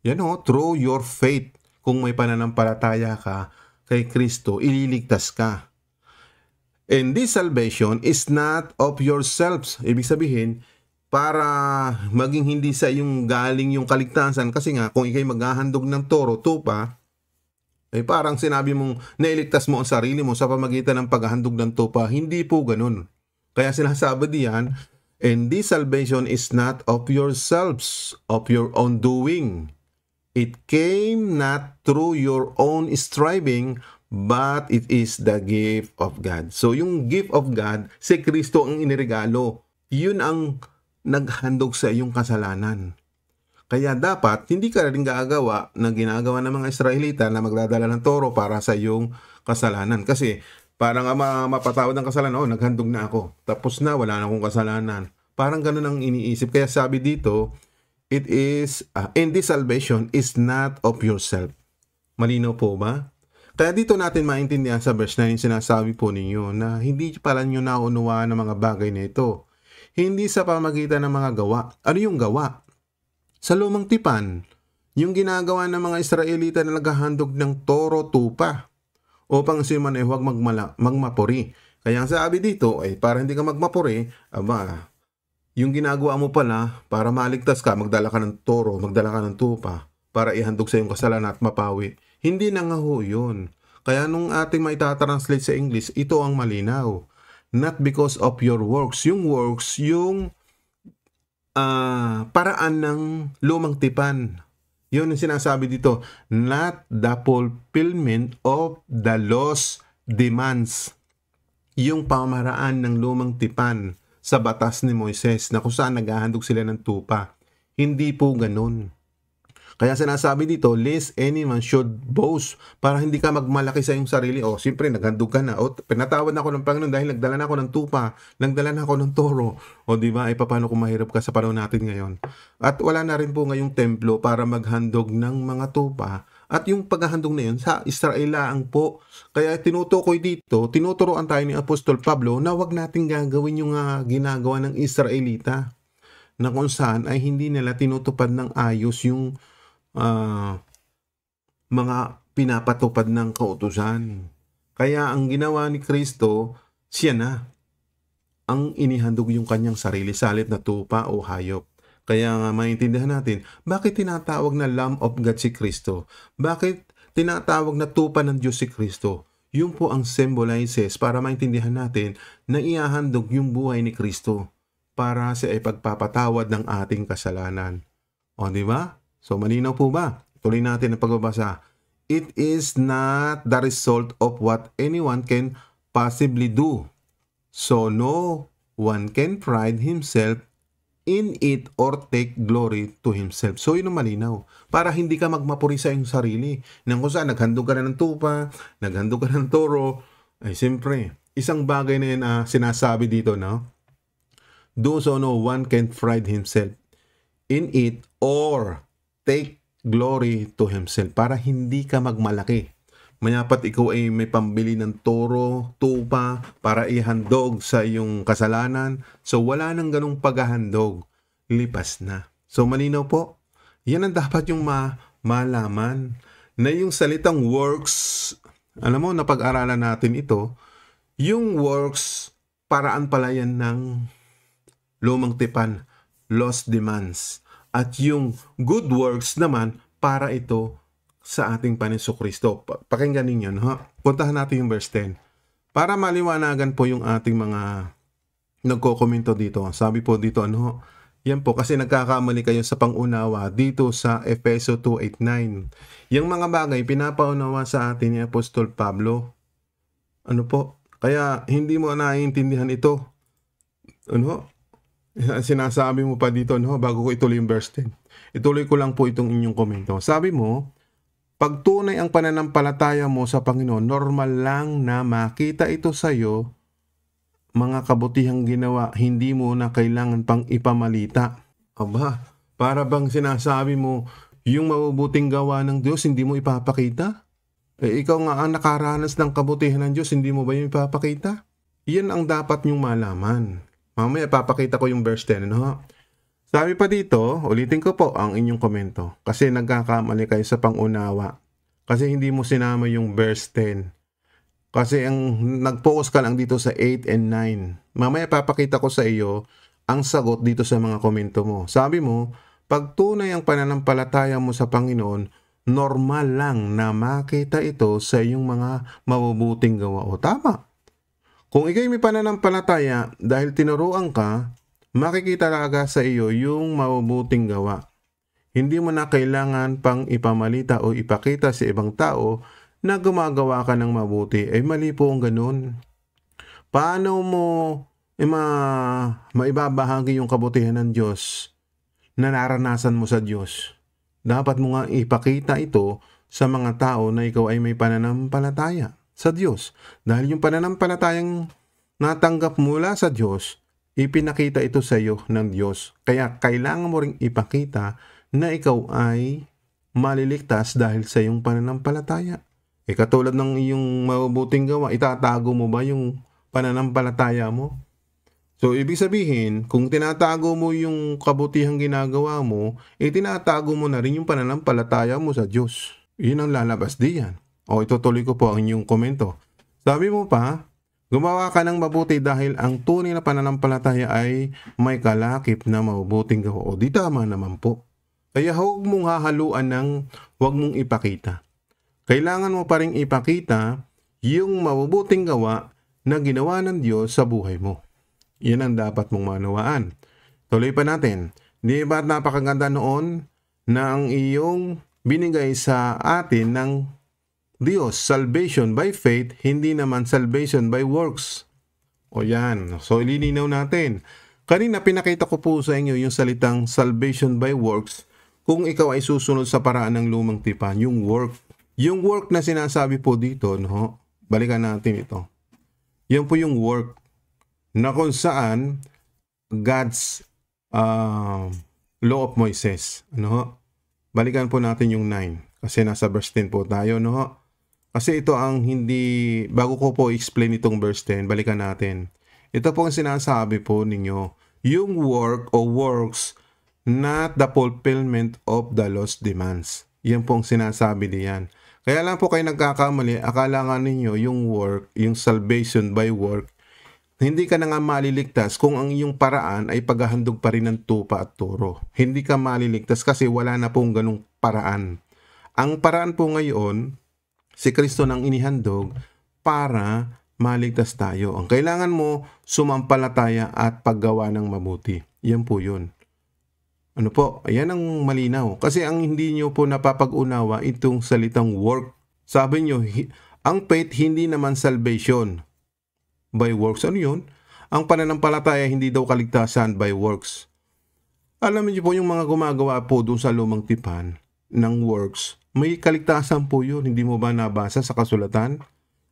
S1: Yan o, through your faith, kung may pananampalataya ka kay Kristo, ililigtas ka. And this salvation is not of yourselves. Ibig sabihin, para maging hindi sa yung galing yung kaligtasan. Kasi nga, kung ikay maghahandog ng toro, tupa, parang sinabi mong nailigtas mo ang sarili mo sa pamagitan ng paghahandog ng tupa. Hindi po ganun. Kaya sinasabi diyan, and this salvation is not of yourselves, of your own doing. It came not through your own striving, but it is the gift of God. So yung gift of God, si Kristo ang iniregalo. Yun ang naghandog sa iyong kasalanan. Kaya dapat, hindi ka rin gagawa na ginagawa ng mga Israelita na magdadala ng toro para sa iyong kasalanan. Kasi parang mapatawad ng kasalanan, naghandog na ako. Tapos na, wala na akong kasalanan. Parang ganun ang iniisip. Kaya sabi dito, it is, and this salvation is not of yourself. Malinaw po ba? Kaya dito natin maintindihan sa verse 9, sinasabi po ninyo na hindi pala nyo naunawaan ng mga bagay na ito. Hindi sa pamagitan ng mga gawa. Ano yung gawa? Sa lumang tipan, yung ginagawa ng mga Israelita na naghahandog ng toro tupa upang si man ay huwag magmapuri. Kaya ang sabi dito ay para hindi ka magmapuri, yung ginagawa mo pala para maligtas ka, magdala ka ng toro, magdala ka ng tupa para ihandog sa iyong kasalanan at mapawi. Hindi na nga ho yun. Kaya nung ating maitatranslate sa English, ito ang malinaw. Not because of your works. Yung works, yung paraan ng lumang tipan. Yun ang sinasabi dito. Not the fulfillment of the law's demands. Yung pamaraan ng lumang tipan sa batas ni Moises na kung saan naghahandog sila ng tupa. Hindi po ganun. Kaya sinasabi dito, lest any man should boast, para hindi ka magmalaki sa iyong sarili. Siyempre, naghandog ka na. Pinatawad na ako ng Panginoon dahil nagdala na ako ng tupa, nagdala na ako ng toro. Diba, paano kung mahirap ka sa panahon natin ngayon? At wala na rin po ngayong templo para maghandog ng mga tupa. At yung paghahandog na yun, sa Israelaan po. Kaya tinutukoy dito, tinuturoan tayo ni Apostol Pablo na wag natin gagawin yung ginagawa ng Israelita. Na kung saan ay hindi nila tinutupad ng ayos yung mga pinapatupad ng kautusan. Kaya ang ginawa ni Kristo, siya na ang inihandog yung kanyang sarili sa halip na tupa o hayop. Kaya nga maintindihan natin, bakit tinatawag na Lamb of God si Kristo? Bakit tinatawag na tupa ng Diyos si Kristo? Yun po ang symbolizes para maintindihan natin na ihahandog yung buhay ni Kristo para sa ipagpapatawad ng ating kasalanan. O, di ba? So, malinaw po ba? Tuloy natin ang pagbabasa. It is not the result of what anyone can possibly do. So, no one can pride himself in it or take glory to himself. So, yun ang malinaw. Para hindi ka magmapuri sa iyong sarili. Nang kung saan, naghandog ka na ng tupa, naghandog ka na ng toro. Ay, siyempre, isang bagay na yun sinasabi dito, no? Do so no one can pride himself in it or take glory to himself. Para hindi ka magmalaki. Mayapat ikaw ay may pambili ng toro, tupa, para ihandog sa iyong kasalanan. So, wala nang ganung paghahandog. Lipas na. So, malinaw po. Yan ang dapat yung malaman. Na yung salitang works, alam mo, napag-aralan natin ito, yung works, paraan pala yan ng lumang tipan, lost demands. At yung good works naman, para ito sa ating Panginoon Kristo. Pakinggan ninyo, no? Puntahan natin yung verse 10. Para maliwanagan po yung ating mga nagko-komento dito. Sabi po dito, ano? Yan po, kasi nagkakamali kayo sa pangunawa dito sa Efeso 2:8-9. Yung mga bagay, pinapaunawa sa atin ni Apostol Pablo. Ano po? Kaya hindi mo naiintindihan ito. Ano? Sinasabi mo pa dito, no? Bago ko ituloy yung verse 10. Ituloy ko lang po itong inyong komento. Sabi mo, pag tunay ang pananampalataya mo sa Panginoon, normal lang na makita ito sa iyo, mga kabutihang ginawa, hindi mo na kailangan pang ipamalita. Aba, para bang sinasabi mo, yung mabubuting gawa ng Diyos, hindi mo ipapakita? Ikaw nga ang nakaranas ng kabutihan ng Diyos, hindi mo ba yung ipapakita? Iyan ang dapat nyong malaman. Mamaya papakita ko yung verse 10, no? Sabi pa dito, ulitin ko po ang inyong komento kasi nagkakamali kayo sa pangunawa. Kasi hindi mo sinama yung verse 10. Kasi ang nag-focus ka lang dito sa 8 and 9. Mamaya papakita ko sa iyo ang sagot dito sa mga komento mo. Sabi mo, pag tunay ang pananampalataya mo sa Panginoon, normal lang na makita ito sa iyong mga mabubuting gawa. O tama. Kung ikay may pananampalataya dahil tinuruan ka, makikita talaga sa iyo yung mabubuting gawa. Hindi mo na kailangan pang ipamalita o ipakita sa ibang tao na gumagawa ka ng mabuti. Ay mali po ang ganun. Paano mo maibabahagi yung kabutihan ng Diyos na naranasan mo sa Diyos? Dapat mo nga ipakita ito sa mga tao na ikaw ay may pananampalataya sa Diyos. Dahil yung pananampalatayang natanggap mula sa Diyos, ipinakita ito sa iyo ng Diyos. Kaya kailangan mo ring ipakita na ikaw ay maliligtas dahil sa iyong pananampalataya. Katulad ng iyong mabubuting gawa, itatago mo ba yung pananampalataya mo? So, ibig sabihin, kung tinatago mo yung kabutihang ginagawa mo, tinatago mo na rin yung pananampalataya mo sa Diyos. Yun ang lalabas diyan. O, itutuloy ko po ang inyong komento. Sabi mo pa, gumawa ka ng mabuti dahil ang tunay na pananampalataya ay may kalakip na mabubuting gawa. O di tama naman po. Kaya huwag mong hahaluan ng huwag mong ipakita. Kailangan mo pa rin ipakita yung mabubuting gawa na ginawa ng Diyos sa buhay mo. Yan ang dapat mong manawaan. Tuloy pa natin. Di ba napakaganda noon na ang iyong binigay sa atin ng Diyos, salvation by faith, hindi naman salvation by works. O yan. So, ililinaw natin. Kanina pinakita ko po sa inyo yung salitang salvation by works kung ikaw ay susunod sa paraan ng lumang tipan, yung work. Yung work na sinasabi po dito, no? Balikan natin ito. Yan po yung work na kung saan God's law of Moses. Ano? Balikan po natin yung 9 kasi nasa verse 10 po tayo, no? Kasi ito ang hindi, bago ko po explain itong verse 10, balikan natin. Ito po ang sinasabi po ninyo, yung work o works, not the fulfillment of the law's demands. Yan po ang sinasabi diyan. Kaya lang po kayo nagkakamali, akala nga ninyo yung work, yung salvation by work, hindi ka na nga maliligtas kung ang iyong paraan ay paghahandog pa rin ng tupa at turo. Hindi ka maliligtas kasi wala na pong ganung paraan. Ang paraan po ngayon, si Kristo nang inihandog para maligtas tayo. Ang kailangan mo, sumampalataya at paggawa ng mabuti. Yan po yun. Ano po? Ayan ang malinaw. Kasi ang hindi nyo po napapag-unawa itong salitang work. Sabi nyo, ang faith hindi naman salvation by works. Ano yun? Ang pananampalataya hindi daw kaligtasan by works. Alam niyo po yung mga gumagawa po doon sa lumang tipan ng works, may kaligtasan po yun. Hindi mo ba nabasa sa kasulatan?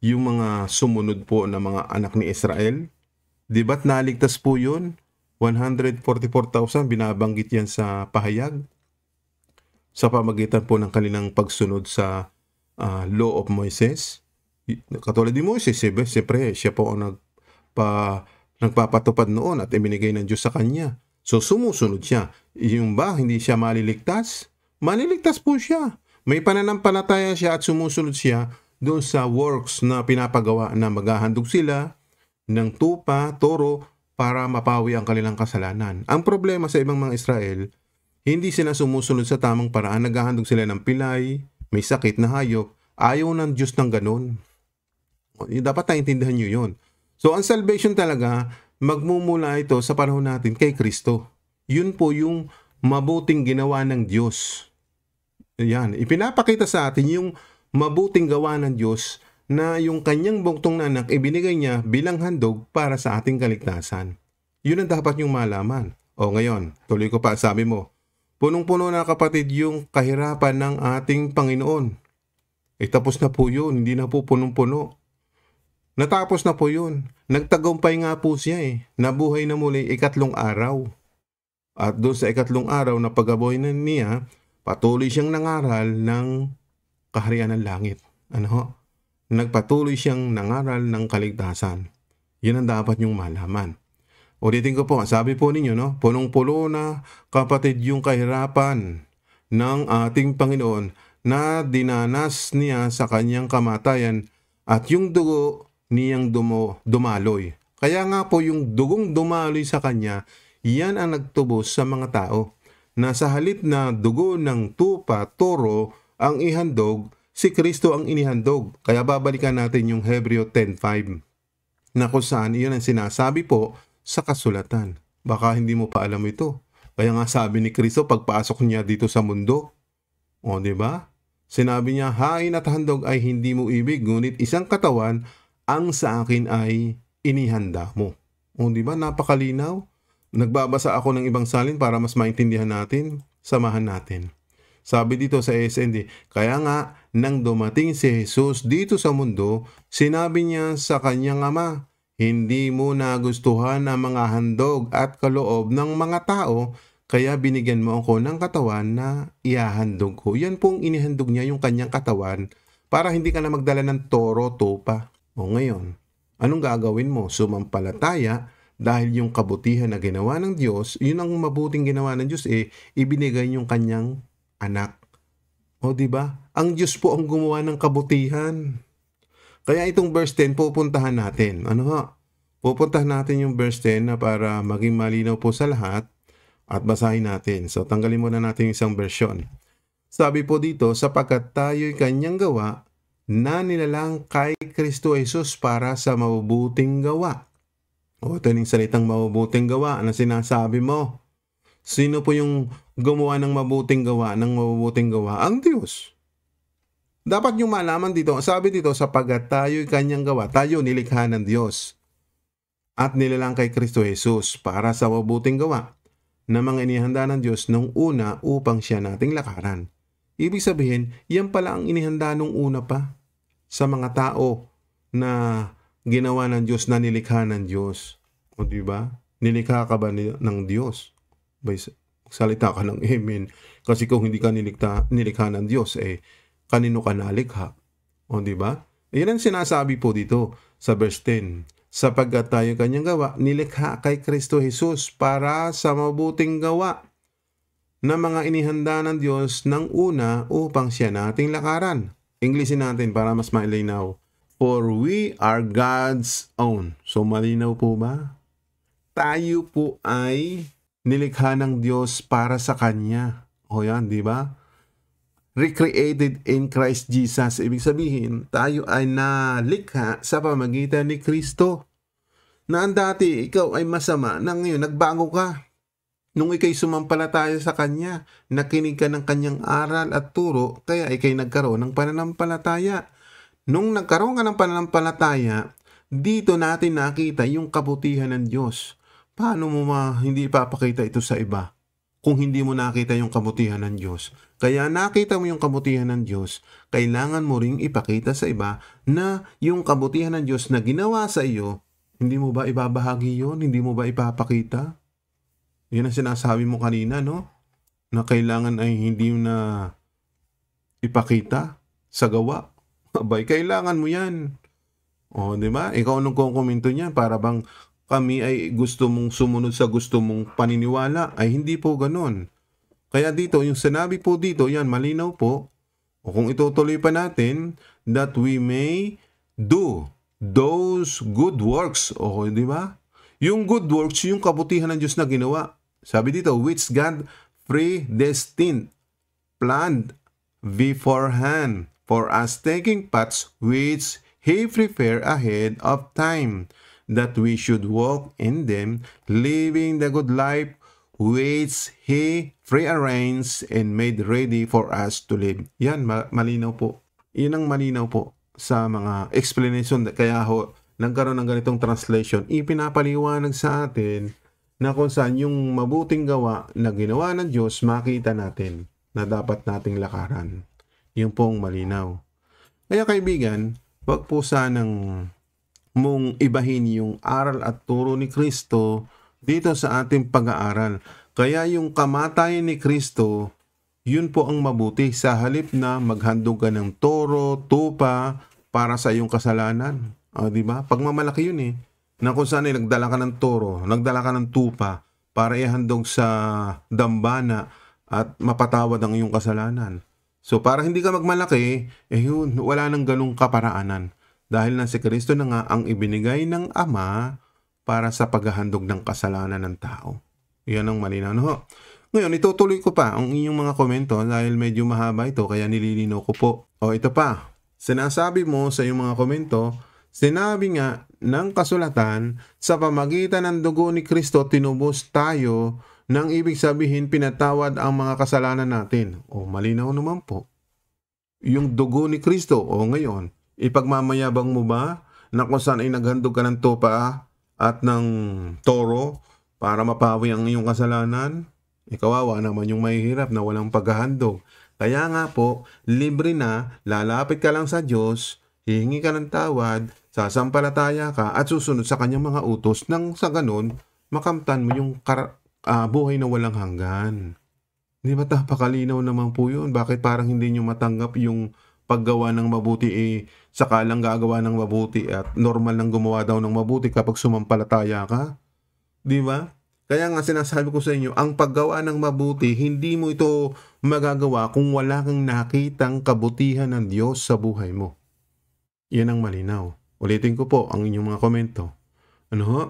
S1: Yung mga sumunod po na mga anak ni Israel? Di ba't naligtas po yun? 144,000, binabanggit yan sa pahayag. Sa pamagitan po ng kanilang pagsunod sa law of Moses. Katulad ni Moses, siyempre, siya po ang nagpapatupad noon at ibinigay ng Diyos sa kanya. So sumusunod siya. Yung ba, hindi siya maliligtas? Maliligtas po siya. May pananampalataya siya at sumusunod siya doon sa works na pinapagawa na maghahandog sila ng tupa, toro, para mapawi ang kanilang kasalanan. Ang problema sa ibang mga Israel, hindi sila sumusunod sa tamang paraan. Naghahandog sila ng pilay, may sakit na hayop. Ayaw ng Diyos ng ganun. Dapat naintindihan nyo yun. So ang salvation talaga, magmumula ito sa panahon natin kay Kristo. Yun po yung mabuting ginawa ng Diyos. Yan, ipinapakita sa atin yung mabuting gawa ng Diyos na yung kanyang bugtong na anak ibinigay niya bilang handog para sa ating kaligtasan. Yun ang dapat yung malaman. O ngayon, tuloy ko pa, sabi mo, punong-puno na kapatid yung kahirapan ng ating Panginoon. Tapos na po yun, hindi na po punong-puno. Natapos na po yun. Nagtagumpay nga po siya Nabuhay na muli 3 araw. At doon sa 3 araw na pag-abuhay na niya, patuloy siyang nangaral ng kaharian ng langit. Nagpatuloy siyang nangaral ng kaligtasan. Yan ang dapat niyong malaman. Ulitin ko po, sabi po ninyo, punong-puno na kapatid yung kahirapan ng ating Panginoon na dinanas niya sa kanyang kamatayan at yung dugo niyang dumaloy. Kaya nga po yung dugong dumaloy sa kanya, yan ang nagtubos sa mga tao. Na sa halip na dugo ng tupa, toro, ang ihandog, si Kristo ang inihandog. Kaya babalikan natin yung Hebreo 10:5 na kung saan iyon ang sinasabi po sa kasulatan. Baka hindi mo pa alam ito. Kaya nga sabi ni Kristo pagpasok niya dito sa mundo. Di ba? Sinabi niya, hain at handog ay hindi mo ibig, ngunit isang katawan ang sa akin ay inihanda mo. Di ba? Napakalinaw. Nagbabasa ako ng ibang salin para mas maintindihan natin. Samahan natin. Sabi dito sa SND, kaya nga, nang dumating si Jesus dito sa mundo, sinabi niya sa kanyang ama, hindi mo nagustuhan ang mga handog at kaloob ng mga tao, kaya binigyan mo ako ng katawan na ihahandog ko. Yan pong inihandog niya yung kanyang katawan para hindi ka na magdala ng toro, tupa. Ngayon, anong gagawin mo? Sumampalataya dahil yung kabutihan na ginawa ng Diyos, yun ang mabuting ginawa ng Diyos ibinigay yung kanyang anak. Diba? Ang Diyos po ang gumawa ng kabutihan. Kaya itong verse 10 pupuntahan natin. Pupuntahan natin yung verse 10 na para maging malinaw po sa lahat at basahin natin. So tanggalin muna natin yung isang version. Sabi po dito, sapagkat tayo'y kanyang gawa na nilalang kay Kristo Jesus para sa mabubuting gawa. Ito yung salitang mabubuting gawa na sinasabi mo. Sino po yung gumawa ng mabuting gawa, Ang Diyos. Dapat nyo malaman dito, sabi dito, sapagkat tayo'y kanyang gawa, tayo nilikha ng Diyos. At nilalang kay Kristo Jesus para sa mabuting gawa na mga inihanda ng Diyos nung una upang siya nating lakaran. Ibig sabihin, yan pala ang inihanda nung una pa sa mga tao na ginawa ng Diyos, na nilikha ng Diyos. Diba? Nilikha ka ba ng Diyos? Salita ka ng amen. Kasi kung hindi ka nilikha ng Diyos, kanino ka nalikha? Diba? Yan ang sinasabi po dito sa verse 10. Sapagkat tayo kanyang gawa, nilikha kay Kristo Jesus para sa mabuting gawa na mga inihanda ng Diyos ng una upang siya nating lakaran. Englishin natin para mas malinaw. For we are God's own. So malinaw po ba? Tayo po ay nilikha ng Diyos para sa Kanya. O yan, di ba? Recreated in Christ Jesus. Ibig sabihin, tayo ay nalikha sa pamamagitan ni Kristo. Na ang dati, ikaw ay masama, na ngayon, nagbago ka. Nung ikay sumampalataya sa Kanya, nakinig ka ng Kanyang aral at turo, kaya ikay nagkaroon ng pananampalataya. Nung nagkaroon ka ng pananampalataya, dito natin nakita yung kabutihan ng Diyos. Paano mo hindi ipapakita ito sa iba kung hindi mo nakita yung kabutihan ng Diyos? Kaya nakita mo yung kabutihan ng Diyos, kailangan mo ring ipakita sa iba na yung kabutihan ng Diyos na ginawa sa iyo, hindi mo ba ibabahagi yun? Hindi mo ba ipapakita? Yan ang sinasabi mo kanina, no? Na kailangan ay hindi mo na ipakita sa gawa. Abay, kailangan mo yan. O, di ba? Ikaw nung kukomento niyan, para bang kami ay gusto mong sumunod sa gusto mong paniniwala. Ay hindi po ganon. Kaya dito, yung sinabi po dito, yan, malinaw po. O kung itutuloy pa natin, that we may do those good works. O, di ba? Yung good works, yung kabutihan ng Diyos na ginawa. Sabi dito, which God predestined, planned beforehand for us taking paths which He prepared ahead of time, that we should walk in them, living the good life which He prearranged and made ready for us to live. Yan, malinaw po. Yan ang malinaw po sa mga explanation. Kaya nagkaroon ng ganitong translation. Ipinapaliwanag sa atin na kung saan yung mabuting gawa na ginawa ng Diyos, makita natin na dapat nating lakaran. Yung pong malinaw. Kaya kaibigan, wag po sanang mong ibahin yung aral at turo ni Kristo dito sa ating pag-aaral. Kaya yung kamatayan ni Kristo, yun po ang mabuti sa halip na maghandog ka ng toro, tupa para sa iyong kasalanan. O, di ba? Pagmamalaki yun eh. Na kung saan ay nagdala ka ng toro, nagdala ka ng tupa para ihandog sa dambana at mapatawad ang iyong kasalanan. So para hindi ka magmalaki, yun, wala nang ganung kaparaanan. Dahil na si Kristo na nga ang ibinigay ng Ama para sa paghahandog ng kasalanan ng tao. Yan ang malinaw. No? Ngayon, itutuloy ko pa ang inyong mga komento dahil medyo mahaba ito kaya nililinaw ko po. O ito pa, sinasabi mo sa iyong mga komento, sinabi nga ng kasulatan, sa pamagitan ng dugo ni Kristo tinubos tayo, nang ibig sabihin pinatawad ang mga kasalanan natin. O malinaw naman po. Yung dugo ni Kristo, o ngayon, ipagmamayabang mo ba na kung saan ay naghandog ka ng tupa at ng toro para mapawi ang iyong kasalanan? Kawawa naman yung mahihirap na walang paghahandog. Kaya nga po, libre na, lalapit ka lang sa Diyos, hihingi ka ng tawad, sasampalataya ka at susunod sa kanyang mga utos nang sa ganun, makamtan mo yung buhay na walang hanggan. Hindi ba tapakalinaw naman po yun? Bakit parang hindi nyo matanggap yung paggawa ng mabuti saka lang gagawa ng mabuti at normal nang gumawa daw ng mabuti kapag sumampalataya ka? Di ba? Kaya nga sinasabi ko sa inyo, ang paggawa ng mabuti, hindi mo ito magagawa kung wala kang nakitang kabutihan ng Diyos sa buhay mo. Yan ang malinaw. Ulitin ko po ang inyong mga komento. Ano ho?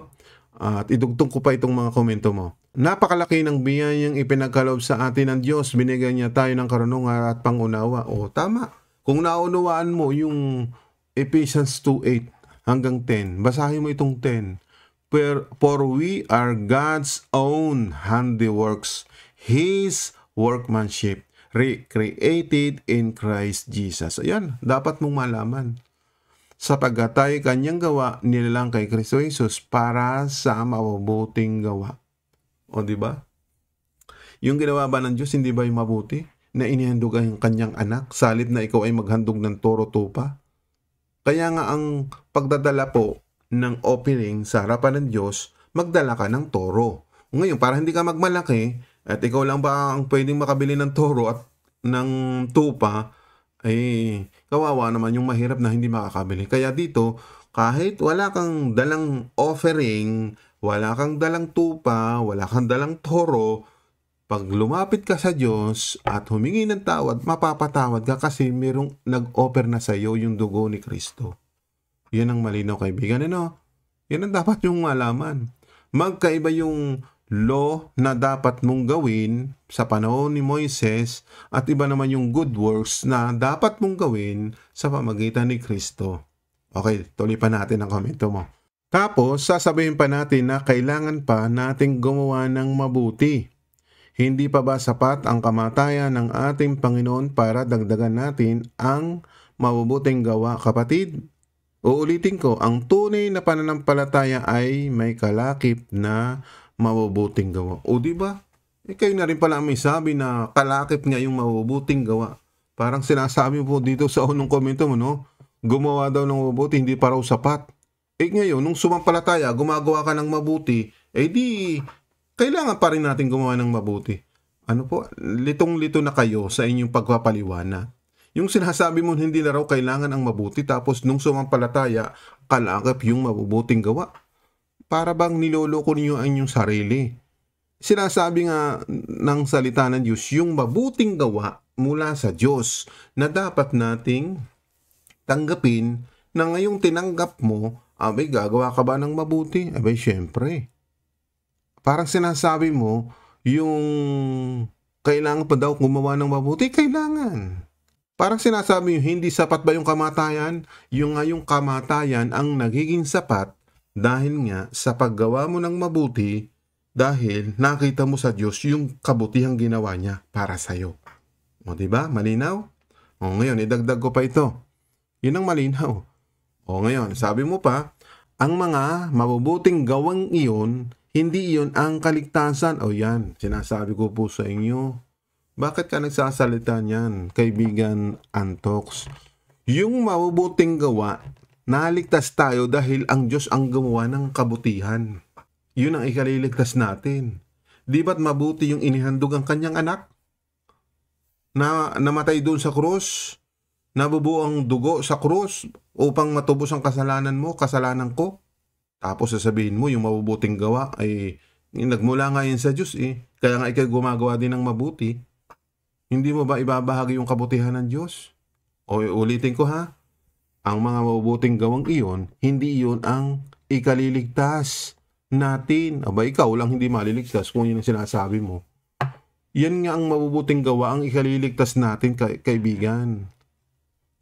S1: At idugtong ko pa itong mga komento mo. Napakalaki ng biyayang ipinagkaloob sa atin ng Diyos. Binigyan niya tayo ng karunungan at pangunawa. O tama. Kung naunawaan mo yung Ephesians 2:8 hanggang 10, basahin mo itong 10. For we are God's own handiworks, His workmanship, recreated in Christ Jesus. Ayan, dapat mong malaman. Sapagkat tayo kanyang gawa nilalang kay Kristo Jesus para sa mabubuting gawa. O di ba? Yung ginawa ba ng Diyos hindi ba yung mabuti? Na inihandog ang kanyang anak sa halip na ikaw ay maghandog ng toro tupa? Kaya nga ang pagdadala po ng offering sa harapan ng Diyos, magdala ka ng toro. Ngayon, para hindi ka magmalaki at ikaw lang ba ang pwedeng makabili ng toro at ng tupa, ay kawawa naman yung mahirap na hindi makakabili. Kaya dito, kahit wala kang dalang offering, wala kang dalang tupa, wala kang dalang toro, Pag lumapit ka sa Diyos at humingi ng tawad, mapapatawad ka kasi merong nag-offer na sa iyo yung dugo ni Kristo. Yan ang malinaw, kaibigan. Ano? Yan ang dapat yung malaman. Magkaiba yung law na dapat mong gawin sa panahon ni Moises at iba naman yung good works na dapat mong gawin sa pamagitan ni Kristo. Okay, tuloy pa natin ang komento mo. Tapos, sasabihin pa natin na kailangan pa nating gumawa ng mabuti. Hindi pa ba sapat ang kamatayan ng ating Panginoon para dagdagan natin ang mabubuting gawa, kapatid? Uulitin ko, ang tunay na pananampalataya ay may kalakip na mabubuting gawa. O di ba? Kayo na rin pala may sabi na kalakip nga yung mabubuting gawa. Parang sinasabi mo po dito sa unang komento mo, no? Gumawa daw ng mabuti, hindi pa raw sapat. Ngayon, nung sumampalataya, gumagawa ka ng mabuti, di kailangan pa rin natin gumawa ng mabuti. Ano po? Litong-lito na kayo sa inyong pagpapaliwanag. Yung sinasabi mo hindi na raw kailangan ang mabuti, tapos nung sumampalataya, kalakip yung mabubuting gawa. Para bang niloloko niyo ang inyong sarili. Sinasabi nga ng salita ng Diyos, yung mabuting gawa mula sa Diyos na dapat nating tanggapin na ngayong tinanggap mo, abay gagawa ka ba ng mabuti? Abay syempre. Parang sinasabi mo, yung kailangan pa daw gumawa ng mabuti, kailangan. Parang sinasabi mo, hindi sapat ba yung kamatayan? Yung ngayong kamatayan ang nagiging sapat dahil nga sa paggawa mo ng mabuti, dahil nakita mo sa Diyos yung kabutihang ginawa niya para sa'yo. O diba? Malinaw? O ngayon, idagdag ko pa ito. Yun ang malinaw. O ngayon, sabi mo pa, ang mga mabubuting gawang iyon, hindi iyon ang kaligtasan. O yan, sinasabi ko po sa inyo. Bakit ka nagsasalita niyan, kaibigan Antox? Yung mabubuting gawa, naligtas tayo dahil ang Diyos ang gumawa ng kabutihan. Yun ang ikaliligtas natin. Di ba't mabuti yung inihandog ang kanyang anak? Na namatay doon sa krus? Nabubuo ang dugo sa krus upang matubos ang kasalanan mo, kasalanan ko? Tapos sasabihin mo, yung mabubuting gawa ay nagmula nga yun sa Diyos Kaya nga ikaw gumagawa din ng mabuti. Hindi mo ba ibabahagi yung kabutihan ng Diyos? O ulitin ko ha, ang mga mabubuting gawang iyon, hindi iyon ang ikaliligtas natin. Aba, ikaw lang hindi maliligtas kung yun ang sinasabi mo. Yan nga ang mabubuting gawa, ang ikaliligtas natin, kaibigan.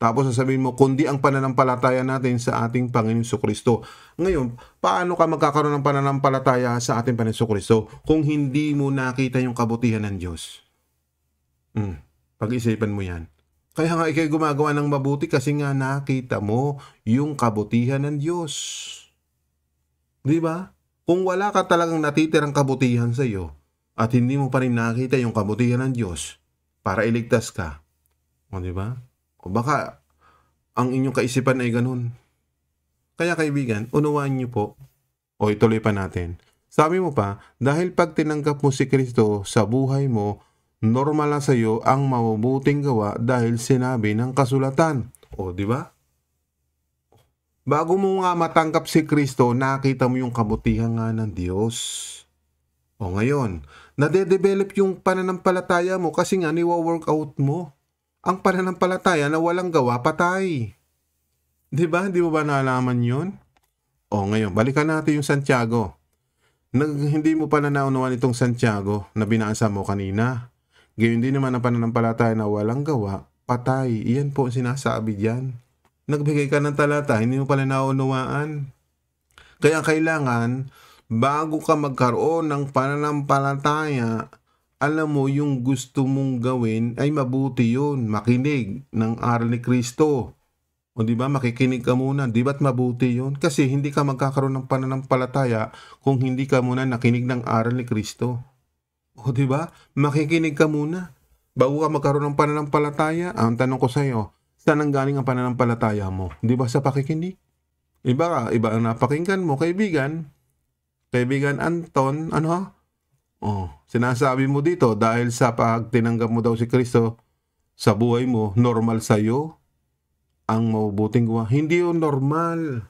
S1: Tapos sasabihin mo, kundi ang pananampalataya natin sa ating Panginoon Jesucristo. Ngayon, paano ka magkakaroon ng pananampalataya sa ating Panginoon Jesucristo kung hindi mo nakita yung kabutihan ng Diyos? Pag-isipan mo yan. Kaya nga ikay gumagawa ng mabuti kasi nga nakita mo yung kabutihan ng Diyos. Di ba? Kung wala ka talagang natitirang kabutihan sa iyo at hindi mo pa rin nakita yung kabutihan ng Diyos para iligtas ka, o di ba? O baka ang inyong kaisipan ay ganun. Kaya kaibigan, unawaan niyo po. O ituloy pa natin. Sabi mo pa, dahil pag tinanggap mo si Kristo sa buhay mo, normal na sa iyo ang mabubuting gawa dahil sinabi ng kasulatan. O di ba? Bago mo nga matanggap si Kristo, nakita mo yung kabutihan nga ng Diyos. O ngayon, nade-develop yung pananampalataya mo kasi nga niwa-workout mo. Ang pananampalataya na walang gawa, patay. Di ba? Di mo ba naalaman yun? O ngayon, balikan natin yung Santiago. Hindi mo pa naunawan itong Santiago na binasa mo kanina. Gayon din naman ang pananampalataya na walang gawa, patay. Iyan po ang sinasabi diyan. Nagbigay ka ng talata, hindi mo pala naunawaan. Kaya kailangan, bago ka magkaroon ng pananampalataya, alam mo yung gusto mong gawin ay mabuti yun. Makinig ng aral ni Kristo. O di ba makikinig ka muna. Di ba't mabuti yun? Kasi hindi ka magkakaroon ng pananampalataya kung hindi ka muna nakinig ng aral ni Kristo. O di ba? Makikinig ka muna. Bago ka magkaroon ng pananampalataya, ang tanong ko sa iyo, saan ang galing ang pananampalataya mo? Di ba sa pakikinig? Iba ang napakinggan mo, kaibigan. Kaibigan Anton, sinasabi mo dito dahil sa pagtinanggap mo daw si Kristo sa buhay mo, normal sa iyo ang mabubuting gawa. Hindi yun normal.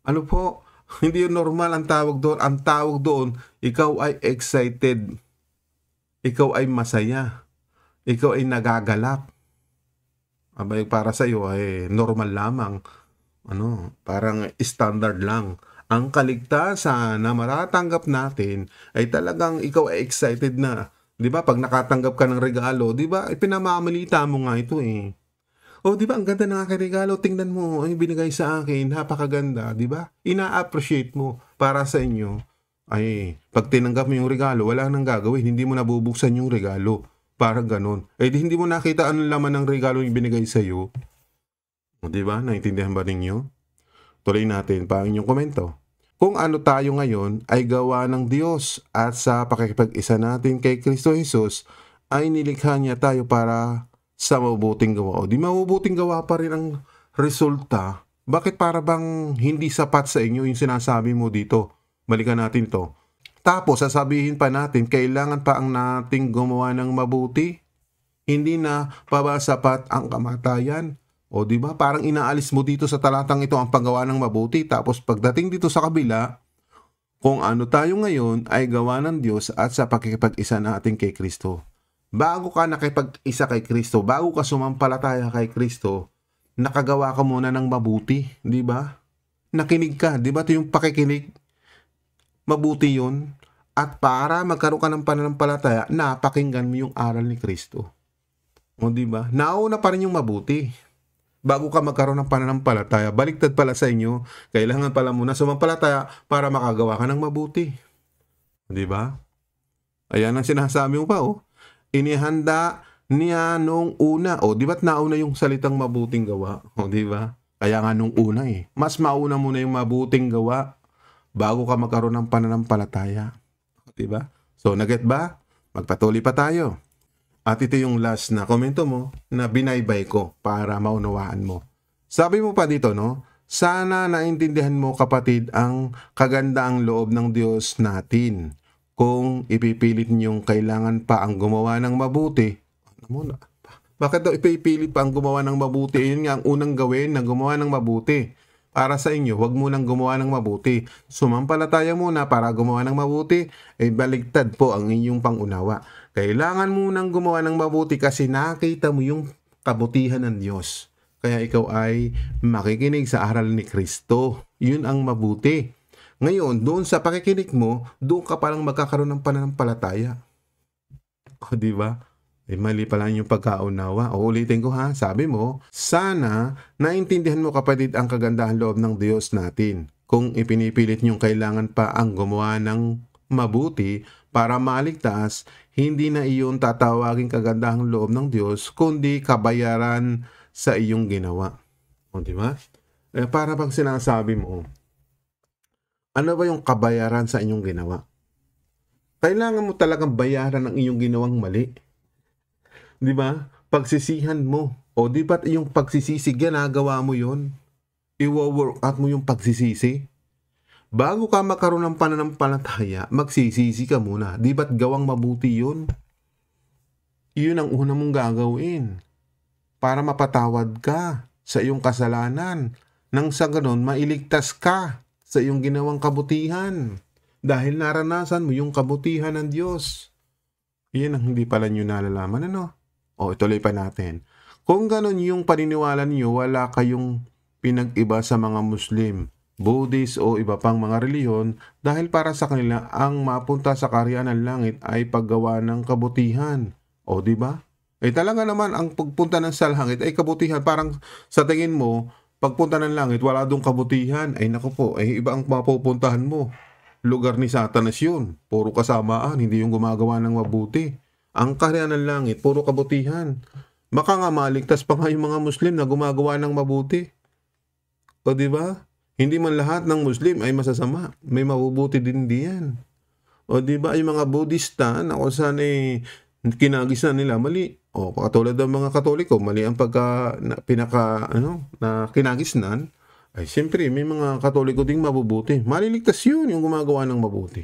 S1: Ano po? Hindi yun normal ang tawag doon. Ang tawag doon, ikaw ay excited. ikaw ay masaya, ikaw ay nagagalak. Abay, para sa iyo ay normal lamang. Parang standard lang. Ang kaligtasan na matatanggap natin ay talagang ikaw ay excited na. 'Di ba? Pag nakatanggap ka ng regalo, 'di ba? Pinamamalita mo nga ito eh. Oh, 'di ba? Ang ganda ng aking regalo. Tingnan mo, ang binigay sa akin, napakaganda, 'di ba? Ina-appreciate mo para sa inyo. Ay, pag tinanggap mo yung regalo, wala nang gagawin. Hindi mo nabubuksan yung regalo. Parang ganun. Eh, di hindi mo nakita anong laman ng regalo yung binigay sa'yo. O, di ba? Naintindihan ba ninyo? Tuloy natin pa ang inyong komento. Kung ano tayo ngayon ay gawa ng Diyos at sa pakikipag-isa natin kay Kristo Jesus ay nilikha niya tayo para sa mabubuting gawa. O di mabubuting gawa pa rin ang resulta. Bakit para bang hindi sapat sa inyo yung sinasabi mo dito? Balikan natin to. Tapos sasabihin pa natin, kailangan pa ang nating gumawa ng mabuti. Hindi na pa ba sapat ang kamatayan? O di ba? Parang inaalis mo dito sa talatang ito ang paggawa ng mabuti. Tapos pagdating dito sa kabila, kung ano tayo ngayon ay gawa ng Diyos at sa pakikipag-isa natin kay Kristo. Bago ka nakipag-isa kay Kristo, bago ka sumampalataya kay Kristo, nakagawa ka muna ng mabuti, di ba? Nakinig ka, di ba? Ito yung pakikinig. Mabuti yun. At para magkaroon ka ng pananampalataya, napakinggan mo yung aral ni Kristo. O di ba? Nauna pa rin yung mabuti. Bago ka magkaroon ng pananampalataya, baliktad pala sa inyo, kailangan pala muna sumampalataya para makagawa ka ng mabuti. Di ba? Ayan ang sinasabi mo pa, oh. Inihanda niya nung una. O, di ba't nauna yung salitang mabuting gawa? O, di ba? Kaya nga nung una eh. Mas mauna muna yung mabuting gawa bago ka magkaroon ng pananampalataya. Diba? So, naget ba? Magpatuloy pa tayo. At ito yung last na komento mo na binaybay ko para maunawaan mo. Sabi mo pa dito, no? Sana naintindihan mo, kapatid, ang kagandaang loob ng Diyos natin. Kung ipipilit niyong kailangan pa ang gumawa ng mabuti. Bakit daw ipipilit pa ang gumawa ng mabuti? Yun nga ang unang gawin na gumawa ng mabuti. Para sa inyo, huwag munang gumawa ng mabuti. Sumampalataya muna para gumawa ng mabuti, ay baligtad po ang inyong pangunawa. Kailangan munang gumawa ng mabuti kasi nakita mo yung kabutihan ng Diyos. Kaya ikaw ay makikinig sa aral ni Kristo. Yun ang mabuti. Ngayon, doon sa pakikinig mo, doon ka palang magkakaroon ng pananampalataya. O, di ba? Mali pala yung pagkaunawa. O, ulitin ko ha, sabi mo, sana naintindihan mo, kapatid, ang kagandahan loob ng Diyos natin. Kung ipinipilit niyong kailangan pa ang gumawa ng mabuti para maligtas, hindi na iyon tatawagin kagandahang loob ng Diyos, kundi kabayaran sa iyong ginawa. O, di ba? Para bang sinasabi mo, ano ba yung kabayaran sa inyong ginawa? Kailangan mo talagang bayaran ang iyong ginawang mali. Di ba? Pagsisihan mo. O di ba't yung pagsisisi, ginagawa mo yun? I-work out mo yung pagsisisi. Bago ka magkaroon ng pananampalataya, magsisisi ka muna. Di ba't gawang mabuti yun? Yun ang una mong gagawin. Para mapatawad ka sa iyong kasalanan. Nang sa ganon, mailigtas ka sa iyong ginawang kabutihan. Dahil naranasan mo yung kabutihan ng Diyos. Yan ang hindi pala nyo nalalaman, ano? O, ituloy pa natin. Kung ganon yung paniniwala niyo, wala kayong pinag-iba sa mga Muslim, Buddhist o iba pang mga reliyon dahil para sa kanila ang mapunta sa kaharian ng langit ay paggawa ng kabutihan. O, di ba? Talaga naman ang pagpunta ng sa langit ay kabutihan. Parang sa tingin mo, pagpunta ng langit, wala dong kabutihan. Naku po, iba ang mapupuntahan mo. Lugar ni Satanas yun. Puro kasamaan, hindi yung gumagawa ng mabuti. Ang kaharian ng langit, puro kabutihan. Baka nga maligtas pa nga yung mga Muslim na gumagawa ng mabuti. O di ba? Hindi man lahat ng Muslim ay masasama. May mabubuti din diyan. O di ba? Yung mga Budista na kung saan kinagis na nila, mali. O katulad ng mga Katoliko, mali ang na kinagisnan. Siyempre, may mga Katoliko ding mabubuti. Maliligtas yun yung gumagawa ng mabuti.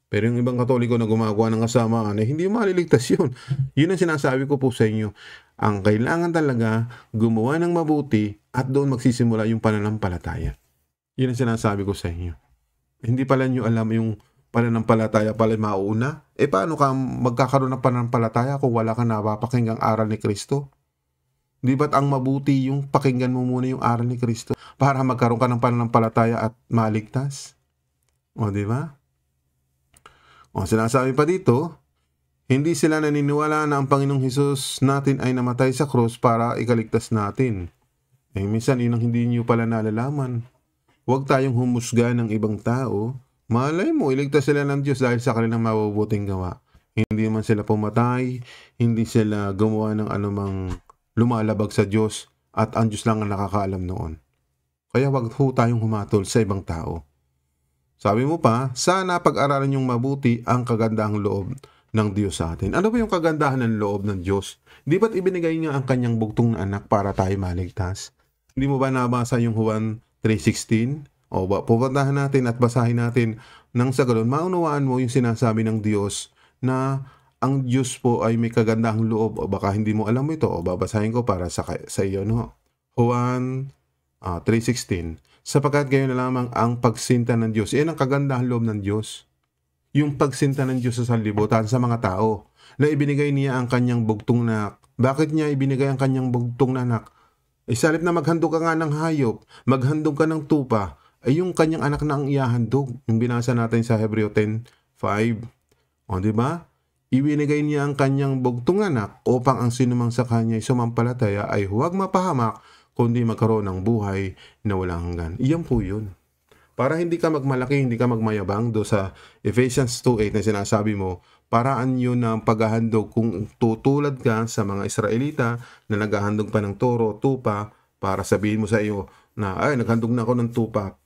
S1: Pero yung ibang Katoliko na gumagawa ng kasamaan, hindi maliligtas yun. Yun ang sinasabi ko po sa inyo. Ang kailangan talaga, gumawa ng mabuti at doon magsisimula yung pananampalataya. Yun ang sinasabi ko sa inyo. Hindi pala nyo alam yung pananampalataya pala mauuna. Paano ka magkakaroon ng pananampalataya kung wala kang napapakinggang aral ni Kristo? Di ba't ang mabuti yung pakinggan mo muna yung aral ni Kristo para magkaroon ka ng pananampalataya at maligtas? O, di ba? O, sinasabi pa dito, hindi sila naniniwala na ang Panginoong Hesus natin ay namatay sa krus para ikaligtas natin. Minsan, yun ang hindi nyo pala nalalaman. Huwag tayong humusga ng ibang tao. Malay mo, iligtas sila ng Diyos dahil sa kanilang mabubuting gawa. Hindi man sila pumatay, hindi sila gumawa ng anumang lumalabag sa Diyos at ang Diyos lang ang nakakaalam noon. Kaya huwag ho tayong humatol sa ibang tao. Sabi mo pa, sana pag-aralan yung mabuti ang kagandahang loob ng Diyos sa atin. Ano ba yung kagandahan ng loob ng Diyos? Di ba't ibinigay niya ang kanyang bugtong na anak para tayo maligtas? Hindi mo ba nabasa yung Juan 3:16? O ba, pupuntahan natin at basahin natin nang sa ganun, maunawaan mo yung sinasabi ng Diyos na ang Diyos po ay may kagandahang loob. O baka hindi mo alam ito. O babasahin ko para sa iyo. No? Juan 3:16. Sapagkat gayon na lamang ang pagsinta ng Diyos. Yan ang kagandahang loob ng Diyos. Yung pagsinta ng Diyos sa sanlibutan sa mga tao na ibinigay niya ang kanyang bugtong na anak. Bakit niya ibinigay ang kanyang bugtong na anak? Salip na maghandog ka nga ng hayop, maghandog ka ng tupa, ay yung kanyang anak na ang ihahandog. Yung binasa natin sa Hebreo 10:5. O, di ba? Ibinigay niya ang kanyang bugtong anak upang ang sinumang sa kanya ay sumampalataya ay huwag mapahamak, kundi magkaroon ng buhay na walang hanggan. Iyan po yun. Para hindi ka magmalaki, hindi ka magmayabang do sa Ephesians 2:8 na sinasabi mo, paraan yun ng paghahandog kung tutulad ka sa mga Israelita na naghahandog pa ng toro, tupa, para sabihin mo sa iyo na, naghandog na ako ng tupa,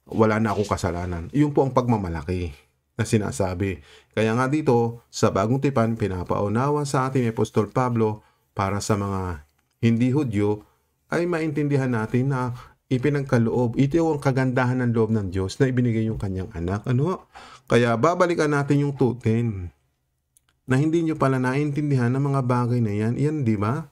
S1: wala na akong kasalanan. Iyon po ang pagmamalaki na sinasabi. Kaya nga dito, sa Bagong Tipan, pinapaunawa sa ating Apostol Pablo para sa mga hindi Hudyo, ay maintindihan natin na ipinagkaloob. Ito ang kagandahan ng loob ng Diyos na ibinigay yung kanyang anak. Ano? Kaya babalikan natin yung 2:10 na hindi nyo pala naintindihan ng mga bagay na yan. Yan, di ba?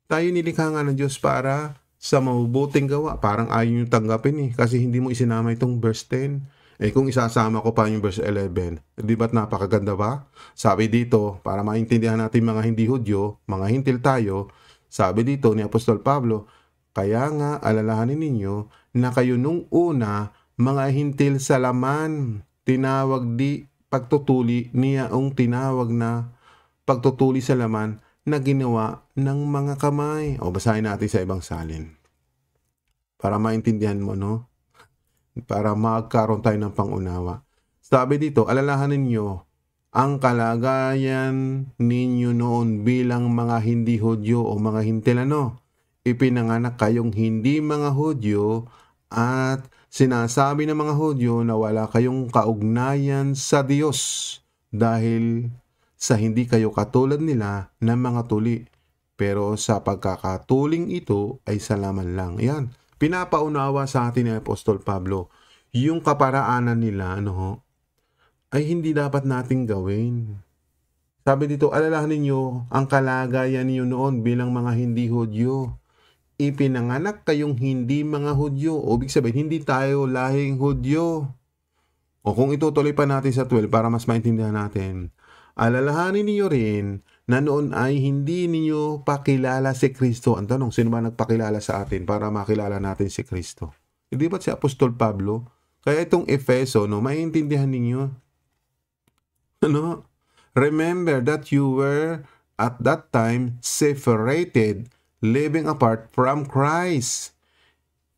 S1: Tayo nilikha nga ng Diyos para sa mabubuting gawa. Parang ayaw nyo tanggapin kasi hindi mo isinama itong verse 10. Kung isasama ko pa yung verse 11, di ba't napakaganda ba? Sabi dito, para maintindihan natin mga hindi Hudyo, mga hintil tayo, sabi dito ni Apostol Pablo, kaya nga alalahanin ninyo na kayo nung una mga hintil sa laman, tinawag di pagtutuli niya ang tinawag na pagtutuli sa laman na ginawa ng mga kamay. O basahin natin sa ibang salin. Para maintindihan mo, no? Para magkaroon tayo ng pangunawa. Sabi dito, alalahanin niyo ang kalagayan ninyo noon bilang mga hindi Hudyo o mga hintil ipinanganak kayong hindi mga Hudyo at sinasabi ng mga Hudyo na wala kayong kaugnayan sa Diyos dahil sa hindi kayo katulad nila ng mga tuli. Pero sa pagkakatuling ito ay salaman lang. Yan. Pinapaunawa sa atin ni Apostol Pablo, yung kaparaanan nila, ay hindi dapat nating gawin. Sabi dito, alalahanin niyo ang kalagayan niyo noon bilang mga hindi Hudyo. Ipinanganak kayong hindi mga Hudyo. O ibig sabihin, hindi tayo lahing Hudyo. O kung itutuloy pa natin sa 12 para mas maintindihan natin, alalahanin niyo rin na noon ay hindi niyo pakilala si Kristo. Ang tanong, sino ba nagpakilala sa atin para makilala natin si Kristo? Hindi ba si Apostol Pablo? Kaya itong Efeso, maintindihan ninyo. Remember that you were at that time separated, living apart from Christ,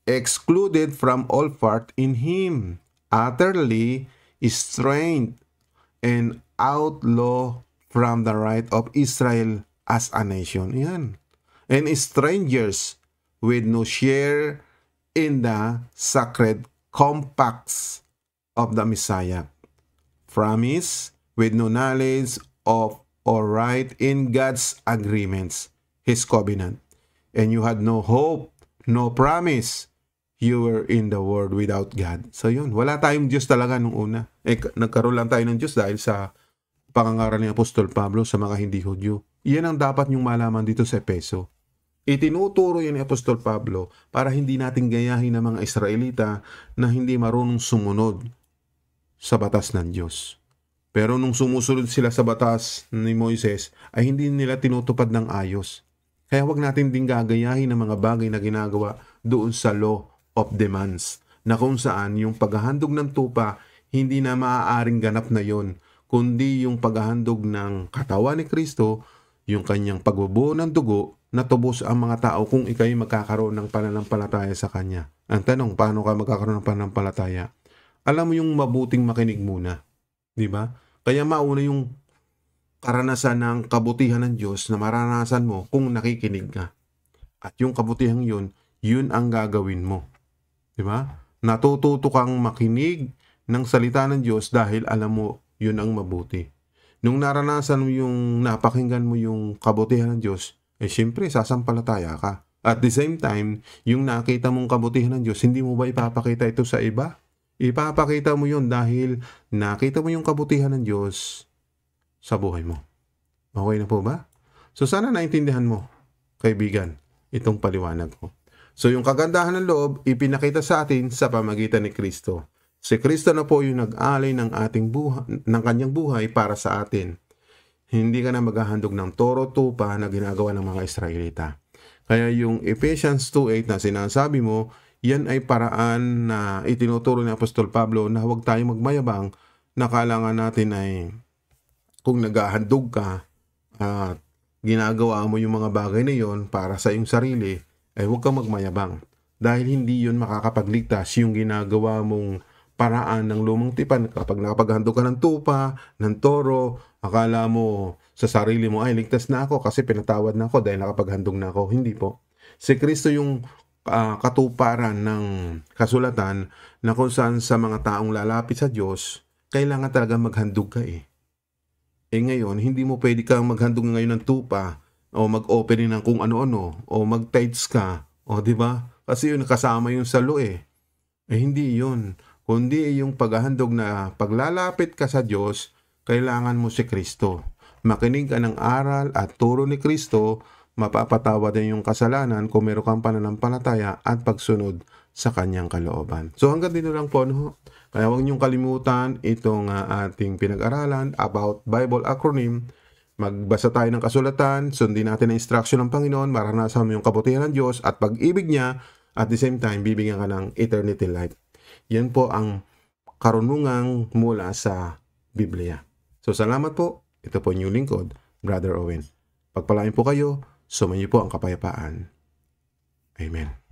S1: excluded from all part in Him, utterly estranged, and outlaw from the right of Israel as a nation. Yan. And strangers with no share in the sacred compacts of the Messiah. Promise with no knowledge of or right in God's agreements, His covenant. And you had no hope, no promise. You were in the world without God. So yun, wala tayong Diyos talaga nung una. Nagkaroon lang tayo ng Diyos dahil sa pangangaral ni Apostol Pablo sa mga hindi Hudyo. Iyan ang dapat nyong malaman dito sa Efeso. Itinuturo yan ni Apostol Pablo para hindi natin gayahin ng mga Israelita na hindi marunong sumunod sa batas ng Diyos. Pero nung sumusunod sila sa batas ni Moises, ay hindi nila tinutupad ng ayos. Kaya wag natin din gagayahin ang mga bagay na ginagawa doon sa law of demands, na kung saan yung paghahandog ng tupa, hindi na maaaring ganap na yon, kundi yung paghahandog ng katawan ni Kristo, yung kanyang pagbubuo ng dugo, na tubos ang mga tao kung ikay magkakaroon ng pananampalataya sa Kanya. Ang tanong, paano ka magkakaroon ng pananampalataya? Alam mo yung mabuting makinig muna. Di ba? Kaya mauna yung karanasan ng kabutihan ng Diyos na maranasan mo kung nakikinig ka. At yung kabutihan yun, yun ang gagawin mo. Di ba? Natututo kang makinig ng salita ng Diyos dahil alam mo yun ang mabuti. Nung naranasan mo yung napakinggan mo yung kabutihan ng Diyos, siyempre sasampalataya ka. At the same time, yung nakita mong kabutihan ng Diyos, hindi mo ba ipapakita ito sa iba? Ipapakita mo yun dahil nakita mo yung kabutihan ng Diyos sa buhay mo. Okay na po ba? So sana naintindihan mo, kaibigan, itong paliwanag ko. So yung kagandahan ng loob, ipinakita sa atin sa pamagitan ni Kristo. Si Kristo na po yung nag-alay ng ating buhay, ng kanyang buhay para sa atin. Hindi ka na maghahandog ng toro tupa na ginagawa ng mga Israelita. Kaya yung Ephesians 2:8 na sinasabi mo, yan ay paraan na itinuturo ni Apostol Pablo na huwag tayong magmayabang, na kailangan natin ay kung naghahandog ka at ginagawa mo yung mga bagay na yon para sa iyong sarili, ay huwag kang magmayabang. Dahil hindi yun makakapagligtas yung ginagawa mong paraan ng lumang tipan. Kapag nakapaghandog ka ng tupa, ng toro, akala mo sa sarili mo, ay ligtas na ako kasi pinatawad na ako dahil nakapaghandog na ako. Hindi po. Si Kristo yung katuparan ng kasulatan na kung saan sa mga taong lalapit sa Diyos, kailangan talaga maghandog ka ngayon, hindi mo pwede kang maghandog ngayon ng tupa o mag-opening ng kung ano-ano o mag-tithes ka. O di ba? Kasi yun kasama yung salo hindi yun. Kundi yung paghahandog na paglalapit ka sa Diyos, kailangan mo si Kristo. Makinig ka ng aral at turo ni Kristo, mapapatawad din yung kasalanan kung meron kang pananampalataya at pagsunod sa kanyang kalooban. So hanggang dito lang po, no? Kaya huwag niyong kalimutan itong ating pinag-aralan about Bible acronym. Magbasa tayo ng kasulatan, sundin natin ang instruction ng Panginoon, maranasan mo yung kabutihan ng Diyos at pag-ibig niya, at the same time, bibigyan ka ng eternity life. Yan po ang karunungang mula sa Biblia. So salamat po. Ito po yung lingkod, Brother Owen. Pagpalain po kayo, sumayin po ang kapayapaan. Amen.